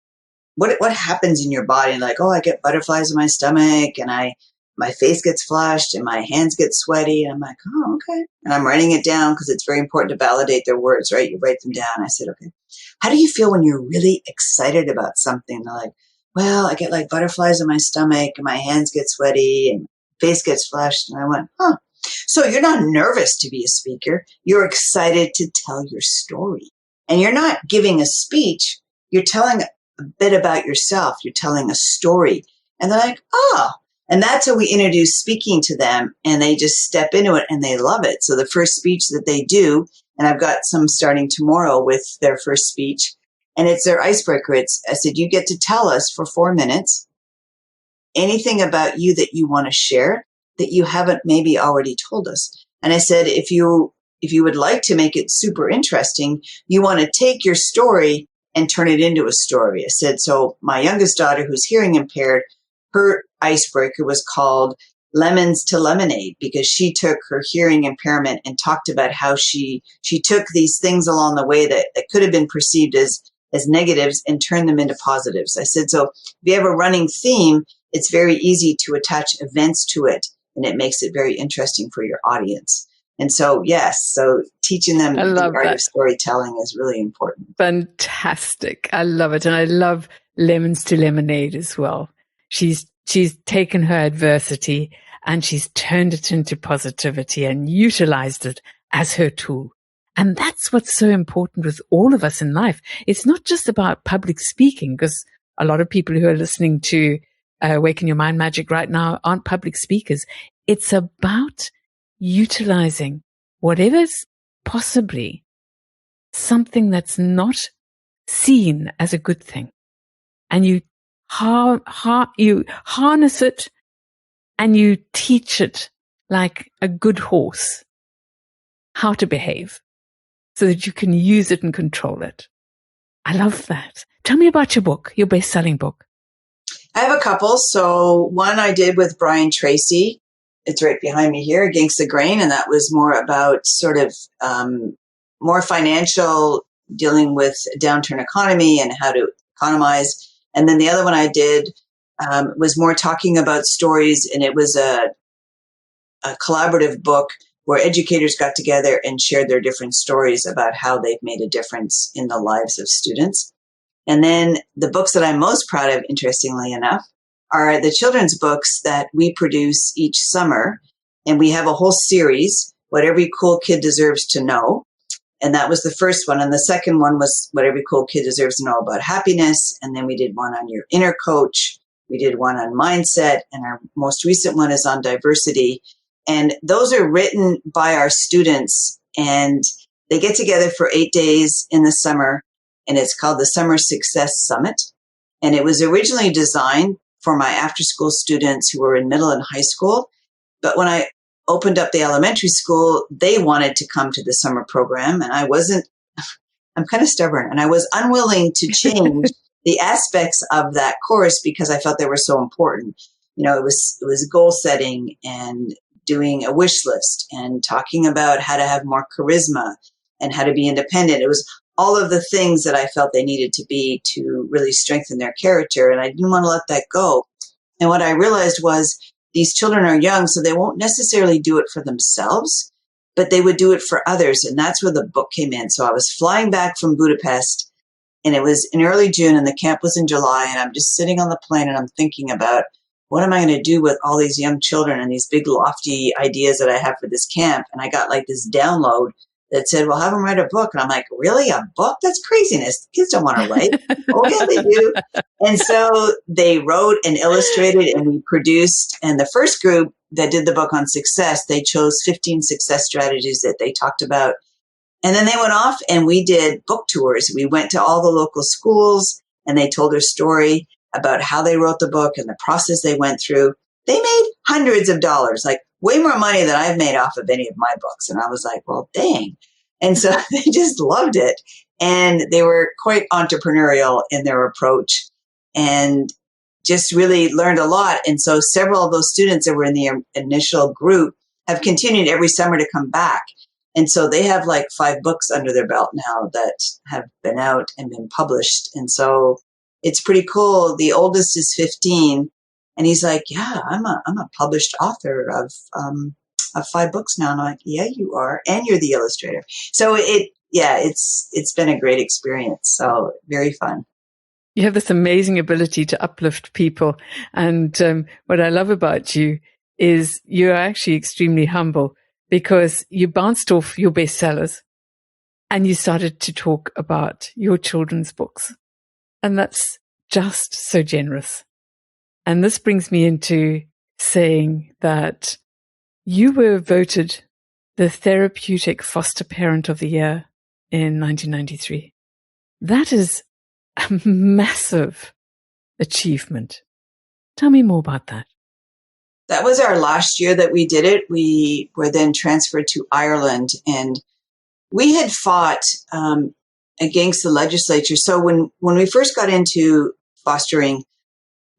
What happens in your body? Like, oh, I get butterflies in my stomach, and my face gets flushed and my hands get sweaty. And I'm like, oh, okay. And I'm writing it down because it's very important to validate their words, right? You write them down. I said, okay, how do you feel when you're really excited about something? They're like, well, I get like butterflies in my stomach and my hands get sweaty and face gets flushed. And I went, huh. So you're not nervous to be a speaker. You're excited to tell your story. And you're not giving a speech. You're telling a bit about yourself. You're telling a story. And they're like, oh. And that's how we introduce speaking to them. And they just step into it and they love it. So the first speech that they do, and I've got some starting tomorrow with their first speech, and it's their icebreaker. I said, you get to tell us for 4 minutes anything about you that you want to share that you haven't maybe already told us. And I said, if you would like to make it super interesting, you want to take your story and turn it into a story. I said, so my youngest daughter, who's hearing impaired, her icebreaker was called Lemons to Lemonade, because she took her hearing impairment and talked about how she took these things along the way that could have been perceived as negatives and turned them into positives. I said, so if you have a running theme, it's very easy to attach events to it, and it makes it very interesting for your audience. And so, yes, so teaching them the art of storytelling is really important. Fantastic. I love it. And I love Lemons to Lemonade as well. She's taken her adversity and she's turned it into positivity and utilized it as her tool. And that's what's so important with all of us in life. It's not just about public speaking, because a lot of people who are listening to Awaken Your Mind Magic right now aren't public speakers. It's about utilizing whatever's possibly something that's not seen as a good thing. And you harness it and you teach it like a good horse how to behave so that you can use it and control it. I love that. Tell me about your book, your best-selling book. I have a couple. So one I did with Brian Tracy. It's right behind me here, Against the Grain. And that was more about sort of more financial, dealing with a downturn economy and how to economize. And then the other one I did was more talking about stories, and it was a collaborative book where educators got together and shared their different stories about how they've made a difference in the lives of students. And then the books that I'm most proud of, interestingly enough, are the children's books that we produce each summer. And we have a whole series, What Every Cool Kid Deserves to Know. And that was the first one. And the second one was What Every Cool Kid Deserves to Know About Happiness. And then we did one on your inner coach. We did one on mindset. And our most recent one is on diversity. And those are written by our students. And they get together for 8 days in the summer. And it's called the Summer Success Summit. And it was originally designed for my after-school students who were in middle and high school. But when I opened up the elementary school, they wanted to come to the summer program, and I'm kind of stubborn, and I was unwilling to change the aspects of that course because I felt they were so important. It was goal setting and doing a wish list and talking about how to have more charisma and how to be independent. It was all of the things that I felt they needed to be to really strengthen their character. And I didn't want to let that go. And what I realized was these children are young, so they won't necessarily do it for themselves, but they would do it for others. And that's where the book came in. So I was flying back from Budapest, and it was in early June, and the camp was in July. And I'm just sitting on the plane, and I'm thinking about, what am I going to do with all these young children and these big lofty ideas that I have for this camp? And I got like this download that said, well, have them write a book. And I'm like, really? A book? That's craziness. Kids don't want to write. Oh, yeah, they do. And so they wrote and illustrated, and we produced. And the first group that did the book on success, they chose 15 success strategies that they talked about. And then they went off and we did book tours. We went to all the local schools, and they told their story about how they wrote the book and the process they went through. They made hundreds of dollars, like way more money than I've made off of any of my books. And I was like, well, dang. And so they just loved it. And they were quite entrepreneurial in their approach and just really learned a lot. And so several of those students that were in the initial group have continued every summer to come back. And so they have like 5 books under their belt now that have been out and been published. And so it's pretty cool. The oldest is 15, and he's like, yeah, I'm a published author of 5 books now. And I'm like, yeah, you are. And you're the illustrator. So it's been a great experience. So very fun. You have this amazing ability to uplift people. And what I love about you is you're actually extremely humble, because you bounced off your bestsellers and you started to talk about your children's books. And that's just so generous. And this brings me into saying that you were voted the Therapeutic Foster Parent of the Year in 1993. That is a massive achievement. Tell me more about that. That was our last year that we did it. We were then transferred to Ireland, and we had fought against the legislature. So when we first got into fostering,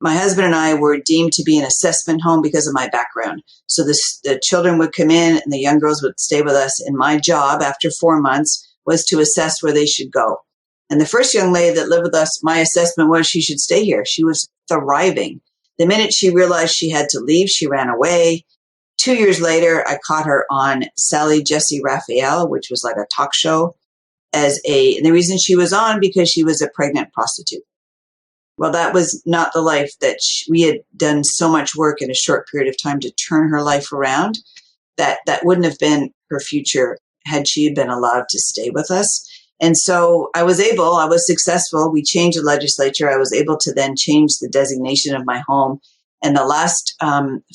my husband and I were deemed to be an assessment home because of my background. So the children would come in and the young girls would stay with us. And my job after 4 months was to assess where they should go. And the first young lady that lived with us, my assessment was she should stay here. She was thriving. The minute she realized she had to leave, she ran away. 2 years later, I caught her on Sally Jesse Raphael, which was like a talk show, and the reason she was on because she was a pregnant prostitute. Well, that was not the life that we had done so much work in a short period of time to turn her life around. That wouldn't have been her future had she been allowed to stay with us. And so I was successful. We changed the legislature. I was able to then change the designation of my home. And the last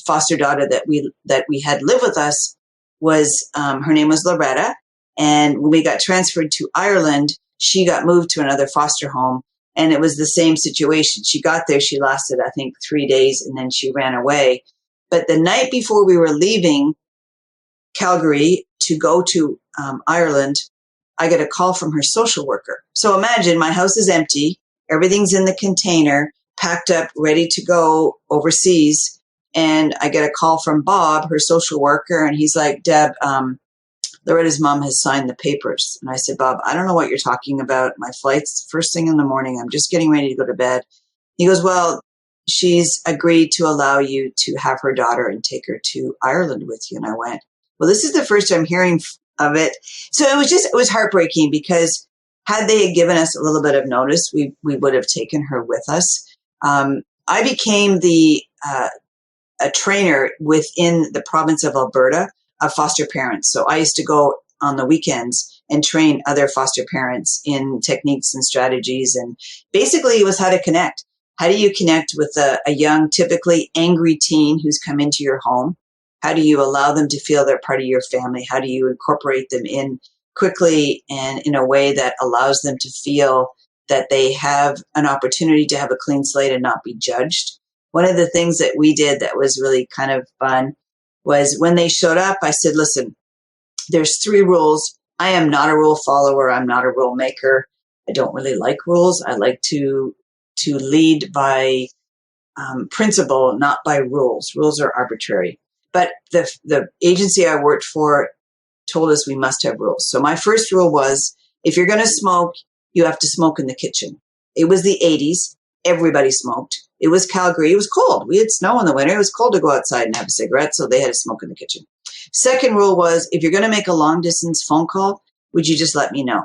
foster daughter that we had live with us was, her name was Loretta. And when we got transferred to Ireland, she got moved to another foster home. And it was the same situation. She got there, she lasted, I think, 3 days, and then she ran away. But the night before we were leaving Calgary to go to Ireland, I get a call from her social worker. So imagine my house is empty. Everything's in the container, packed up, ready to go overseas. And I get a call from Bob, her social worker, and he's like, Deb, Loretta's mom has signed the papers. And I said, Bob, I don't know what you're talking about. My flight's first thing in the morning. I'm just getting ready to go to bed. He goes, well, she's agreed to allow you to have her daughter and take her to Ireland with you. And I went, well, this is the first time hearing of it. So it was heartbreaking because had they had given us a little bit of notice, we would have taken her with us. I became a trainer within the province of Alberta of foster parents. So I used to go on the weekends and train other foster parents in techniques and strategies. And basically it was how to connect. How do you connect with a young, typically angry teen who's come into your home? How do you allow them to feel they're part of your family? How do you incorporate them in quickly and in a way that allows them to feel that they have an opportunity to have a clean slate and not be judged? One of the things that we did that was really kind of fun was when they showed up, I said, listen, there's 3 rules. I am not a rule follower. I'm not a rule maker. I don't really like rules. I like to lead by principle, not by rules. Rules are arbitrary. But the agency I worked for told us we must have rules. So my first rule was, if you're going to smoke, you have to smoke in the kitchen. It was the 80s. Everybody smoked. It was Calgary. It was cold. We had snow in the winter. It was cold to go outside and have a cigarette, so they had to smoke in the kitchen. Second rule was, if you're going to make a long-distance phone call, would you just let me know?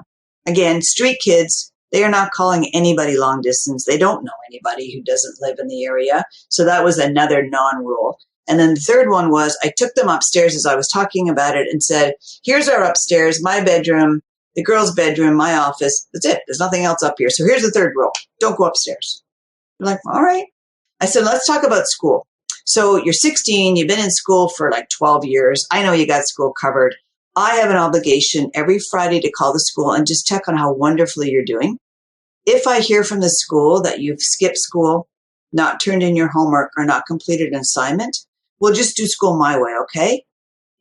Again, street kids, they are not calling anybody long-distance. They don't know anybody who doesn't live in the area. So that was another non-rule. And then the third one was, I took them upstairs as I was talking about it and said, here's our upstairs, my bedroom, the girl's bedroom, my office. That's it. There's nothing else up here. So here's the third rule. Don't go upstairs. They're like, all right. I said, let's talk about school. So you're 16. You've been in school for like 12 years. I know you got school covered. I have an obligation every Friday to call the school and just check on how wonderfully you're doing. If I hear from the school that you've skipped school, not turned in your homework, or not completed an assignment, we'll just do school my way, okay?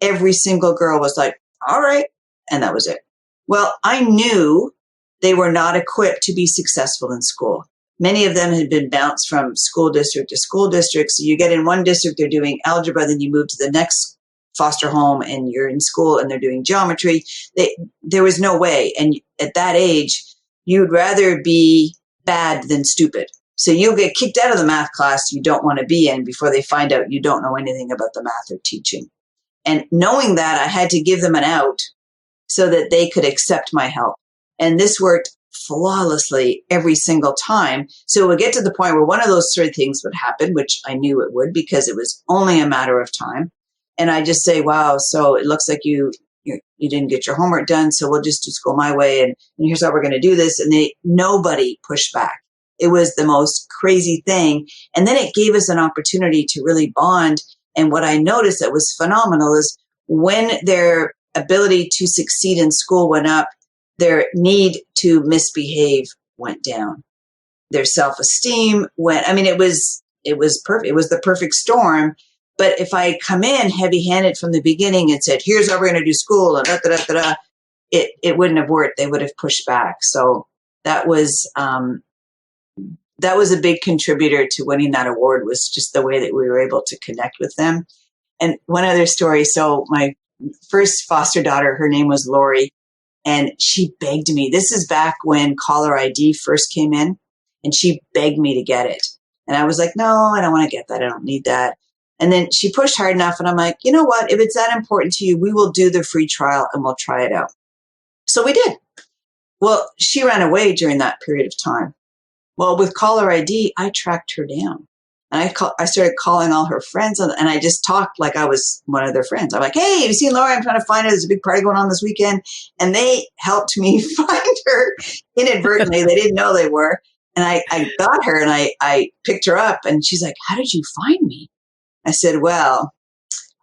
Every single girl was like, all right. And that was it. Well, I knew they were not equipped to be successful in school. Many of them had been bounced from school district to school district. So you get in one district, they're doing algebra, then you move to the next foster home and you're in school and they're doing geometry. There was no way. And at that age, you'd rather be bad than stupid. So you'll get kicked out of the math class you don't want to be in before they find out you don't know anything about the math they're teaching. And knowing that, I had to give them an out so that they could accept my help. And this worked flawlessly every single time. So it would get to the point where one of those 3 things would happen, which I knew it would because it was only a matter of time. And I just say, wow, so it looks like you didn't get your homework done, so we'll just do school my way. And here's how we're going to do this. And nobody pushed back. It was the most crazy thing. And then it gave us an opportunity to really bond. And what I noticed that was phenomenal is when their ability to succeed in school went up, their need to misbehave went down. Their self-esteem went, it was perfect. It was the perfect storm. But if I come in heavy-handed from the beginning and said, here's how we're going to do school, and it wouldn't have worked. They would have pushed back. So that was a big contributor to winning that award, was just the way that we were able to connect with them. And one other story. So my first foster daughter, her name was Lori, and she begged me. This is back when caller ID first came in, and she begged me to get it. And I was like, no, I don't want to get that. I don't need that. And then she pushed hard enough, and I'm like, you know what? If it's that important to you, we will do the free trial and we'll try it out. So we did. Well, she ran away during that period of time. Well, with caller ID, I tracked her down. And I started calling all her friends, and I just talked like I was one of their friends. I'm like, hey, have you seen Laura? I'm trying to find her. There's a big party going on this weekend. And they helped me find her inadvertently. They didn't know they were. And I got her, and I picked her up, and she's like, how did you find me? I said, well,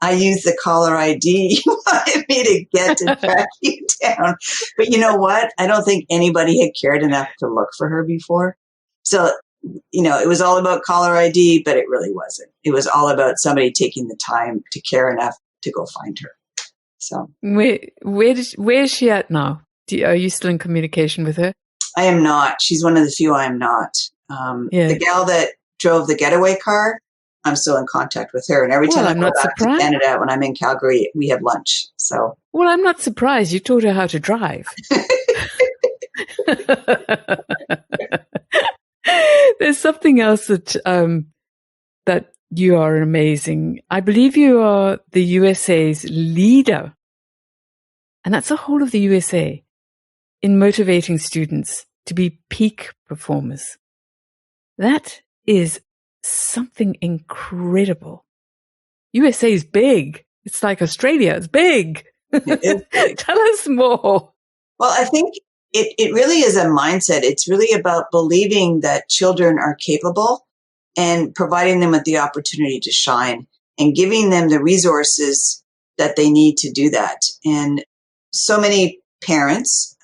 I used the caller ID you wanted me to get to track you down. But you know what? I don't think anybody had cared enough to look for her before. So, it was all about caller ID, but it really wasn't. It was all about somebody taking the time to care enough to go find her. So where is she at now? Are you still in communication with her? I am not. She's one of the few I am not. The gal that drove the getaway car, I'm still in contact with her. And every time I go back to Canada, when I'm in Calgary, we have lunch. So, well, I'm not surprised. You taught her how to drive. There's something else that you are amazing. I believe you are the USA's leader, and that's the whole of the USA, in motivating students to be peak performers. That is something incredible. USA is big. It's like Australia. It's big. It is big. Tell us more. Well, I think it really is a mindset. It's really about believing that children are capable and providing them with the opportunity to shine and giving them the resources that they need to do that. And so many parents,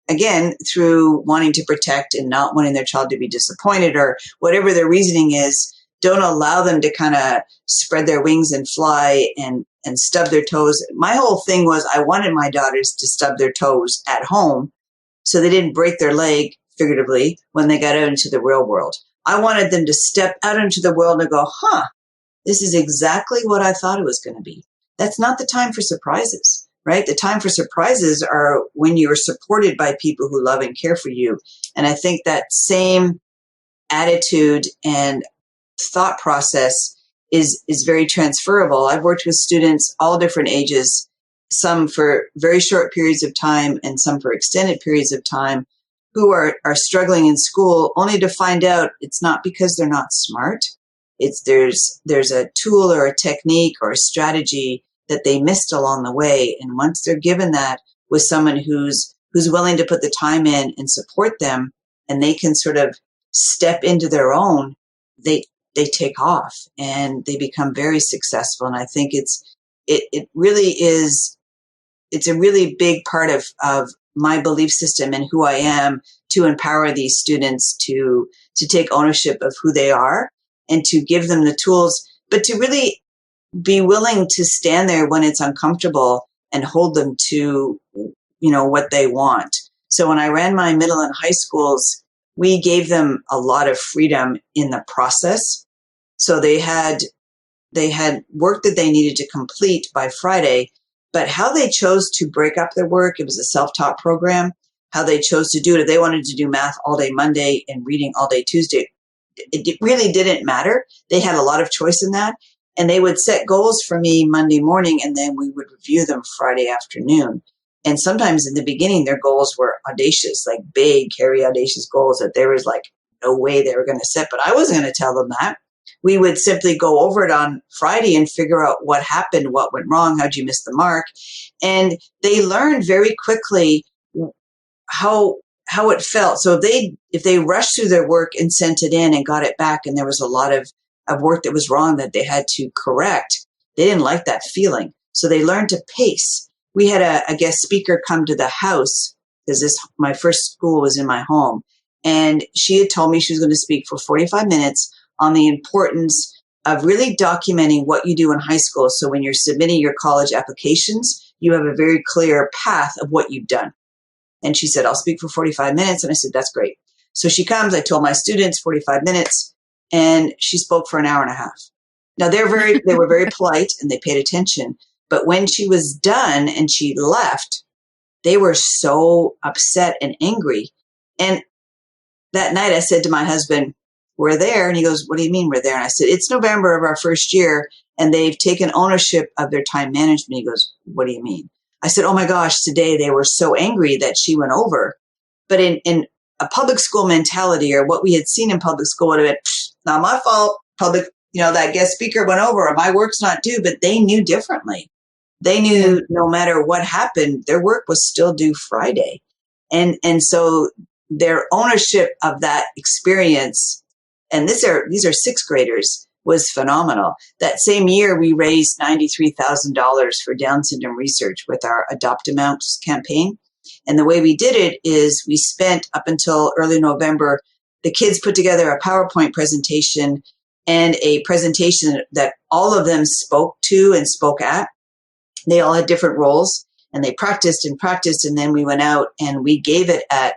again, through wanting to protect and not wanting their child to be disappointed or whatever their reasoning is, Don't allow them to kind of spread their wings and fly and stub their toes. My whole thing was I wanted my daughters to stub their toes at home so they didn't break their leg, figuratively, when they got out into the real world. I wanted them to step out into the world and go, this is exactly what I thought it was going to be. That's not the time for surprises, right? The time for surprises are when you are supported by people who love and care for you. And I think that same attitude and thought process is very transferable. I've worked with students all different ages, some for very short periods of time and some for extended periods of time, who are struggling in school, only to find out it's not because they're not smart. It's there's a tool or a technique or a strategy that they missed along the way. And once they're given that with someone who's willing to put the time in and support them, and they can sort of step into their own, they take off and they become very successful. And I think it really is, it's a really big part of my belief system and who I am, to empower these students to take ownership of who they are and to give them the tools, but to really be willing to stand there when it's uncomfortable and hold them to, what they want. So when I ran my middle and high schools, we gave them a lot of freedom in the process. So they had work that they needed to complete by Friday, but how they chose to break up their work, it was a self-taught program, how they chose to do it. If they wanted to do math all day Monday and reading all day Tuesday, it really didn't matter. They had a lot of choice in that. And they would set goals for me Monday morning, and then we would review them Friday afternoon. And sometimes in the beginning, their goals were audacious, like big, hairy, audacious goals that there was like no way they were going to set. But I wasn't going to tell them that. We would simply go over it on Friday and figure out what happened, what went wrong, how'd you miss the mark. And they learned very quickly how it felt. So if they rushed through their work and sent it in and got it back, and there was a lot of work that was wrong that they had to correct, they didn't like that feeling. So they learned to pace. We had a guest speaker come to the house, because my first school was in my home. And she had told me she was going to speak for 45 minutes on the importance of really documenting what you do in high school. So when you're submitting your college applications, you have a very clear path of what you've done. And she said, I'll speak for 45 minutes. And I said, that's great. So she comes, I told my students 45 minutes, and she spoke for an hour and a half. Now they were very polite and they paid attention. But when she was done and she left, they were so upset and angry. And that night I said to my husband, we're there. And he goes, what do you mean we're there? And I said, it's November of our first year and they've taken ownership of their time management. He goes, what do you mean? I said, oh my gosh, today they were so angry that she went over. But in a public school mentality, or what we had seen in public school, would have been, not my fault. Public, that guest speaker went over, or my work's not due. But they knew differently. They knew no matter what happened, their work was still due Friday. And so their ownership of that experience, and these are sixth graders, was phenomenal. That same year, we raised $93,000 for Down syndrome research with our Adopt Amounts campaign. And the way we did it is we spent up until early November, the kids put together a PowerPoint presentation and a presentation that all of them spoke to and spoke at. They all had different roles and they practiced. And then we went out and we gave it at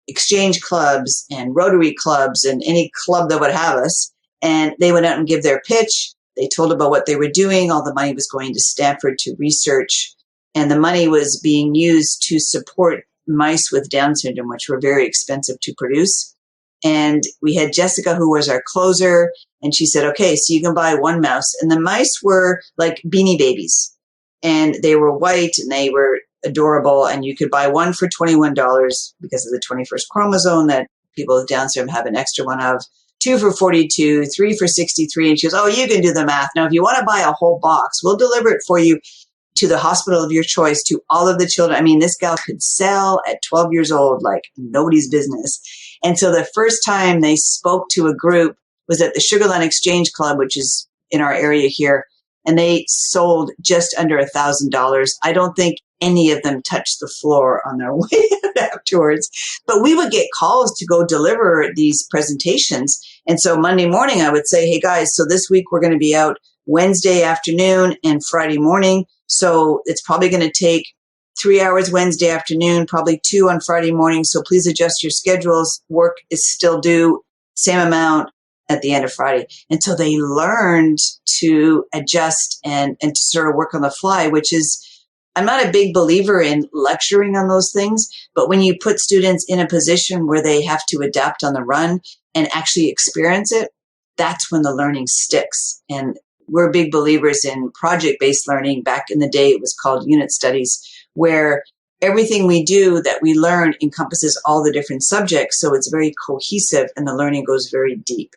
exchange clubs and Rotary clubs and any club that would have us. And they went out and give their pitch. They told about what they were doing. All the money was going to Stanford to research. And the money was being used to support mice with Down syndrome, which were very expensive to produce. And we had Jessica, who was our closer. And she said, okay, so you can buy one mouse. And the mice were like Beanie Babies. And they were white and they were adorable. And you could buy one for $21 because of the 21st chromosome that people with Down syndrome have an extra one of. 2 for $42, 3 for $63. And she goes, oh, you can do the math. Now, if you want to buy a whole box, we'll deliver it for you to the hospital of your choice, to all of the children. I mean, this gal could sell at 12 years old like nobody's business. And so the first time they spoke to a group was at the Sugar Land Exchange Club, which is in our area here. And they sold just under $1,000. I don't think any of them touched the floor on their way afterwards. But we would get calls to go deliver these presentations. And so Monday morning, I would say, hey guys, so this week we're going to be out Wednesday afternoon and Friday morning. So it's probably going to take 3 hours Wednesday afternoon, probably 2 on Friday morning. So please adjust your schedules. Work is still due, same amount at the end of Friday. And so they learned to adjust and to sort of work on the fly, which is, I'm not a big believer in lecturing on those things, but when you put students in a position where they have to adapt on the run and actually experience it, that's when the learning sticks. And we're big believers in project-based learning. Back in the day, it was called unit studies, where everything we do that we learn encompasses all the different subjects. So it's very cohesive and the learning goes very deep.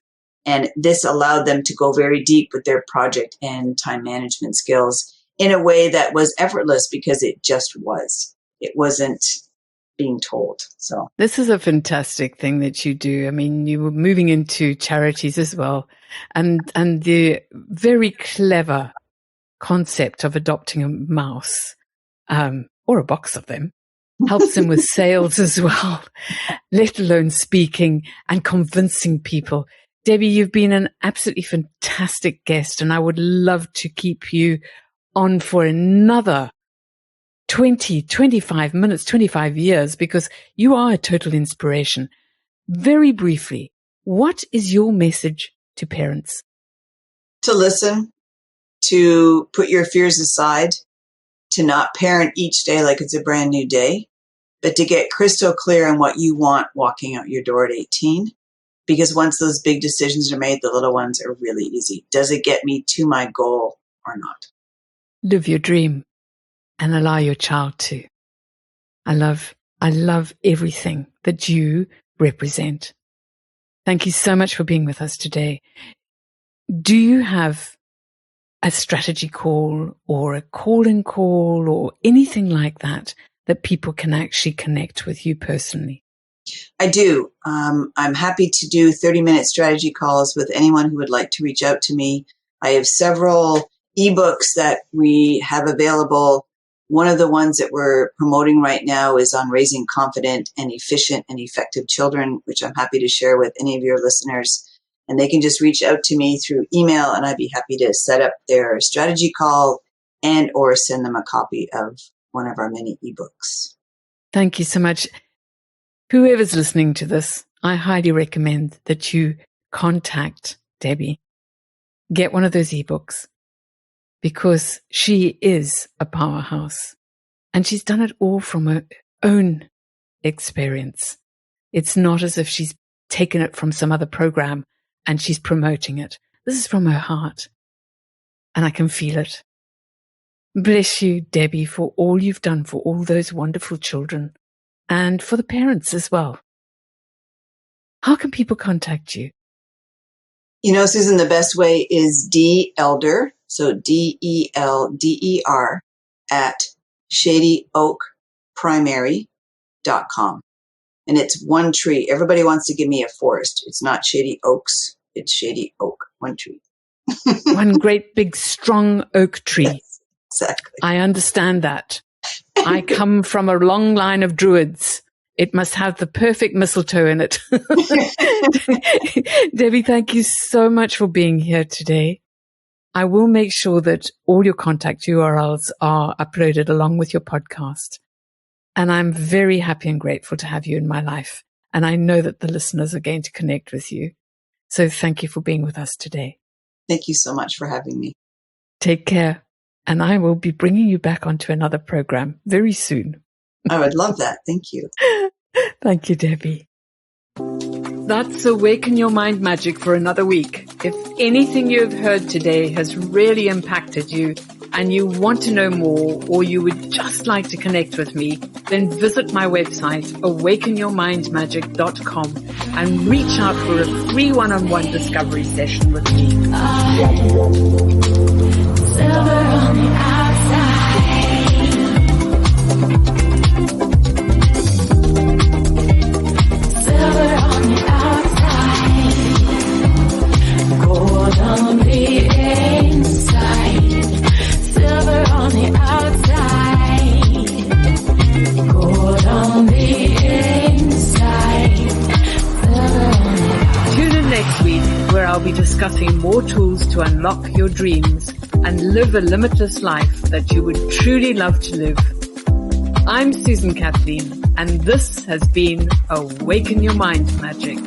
And this allowed them to go very deep with their project and time management skills in a way that was effortless because it just was. It wasn't being told. So this is a fantastic thing that you do. I mean, you were moving into charities as well. And the very clever concept of adopting a mouse, or a box of them, helps them with sales as well, let alone speaking and convincing people. Debbie, you've been an absolutely fantastic guest, and I would love to keep you on for another 20, 25 minutes, 25 years, because you are a total inspiration. Very briefly, what is your message to parents? To listen, to put your fears aside, to not parent each day like it's a brand new day, but to get crystal clear on what you want walking out your door at 18. Because once those big decisions are made, the little ones are really easy. Does it get me to my goal or not? Live your dream and allow your child to. I love everything that you represent. Thank you so much for being with us today. Do you have a strategy call or a call-in call or anything like that people can actually connect with you personally? I do. I'm happy to do 30-minute strategy calls with anyone who would like to reach out to me. I have several ebooks that we have available. One of the ones that we're promoting right now is on raising confident and efficient and effective children, which I'm happy to share with any of your listeners. And they can just reach out to me through email, and I'd be happy to set up their strategy call and or send them a copy of one of our many ebooks. Thank you so much. Whoever's listening to this, I highly recommend that you contact Debbie. Get one of those ebooks, because she is a powerhouse and she's done it all from her own experience. It's not as if she's taken it from some other program and she's promoting it. This is from her heart, and I can feel it. Bless you, Debbie, for all you've done for all those wonderful children. And for the parents as well. How can people contact you? You know, Susan, the best way is DELDER, so DELDER at ShadyOakPrimary.com. And it's one tree. Everybody wants to give me a forest. It's not Shady Oaks. It's Shady Oak, one tree. One great big strong oak tree. Yes, exactly. I understand that. I come from a long line of druids. It must have the perfect mistletoe in it. Debbie, thank you so much for being here today. I will make sure that all your contact URLs are uploaded along with your podcast. And I'm very happy and grateful to have you in my life. And I know that the listeners are going to connect with you. So thank you for being with us today. Thank you so much for having me. Take care. And I will be bringing you back onto another program very soon. I would love that. Thank you. Thank you, Debbie. That's Awaken Your Mind Magic for another week. If anything you've heard today has really impacted you and you want to know more, or you would just like to connect with me, then visit my website, awakenyourmindmagic.com, and reach out for a free one-on-one discovery session with me. Silver on the outside, silver on the outside, gold on the inside, silver on the outside. discussing more tools to unlock your dreams and live a limitless life that you would truly love to live. I'm Susan Kathleen, and this has been Awaken Your Mind Magic.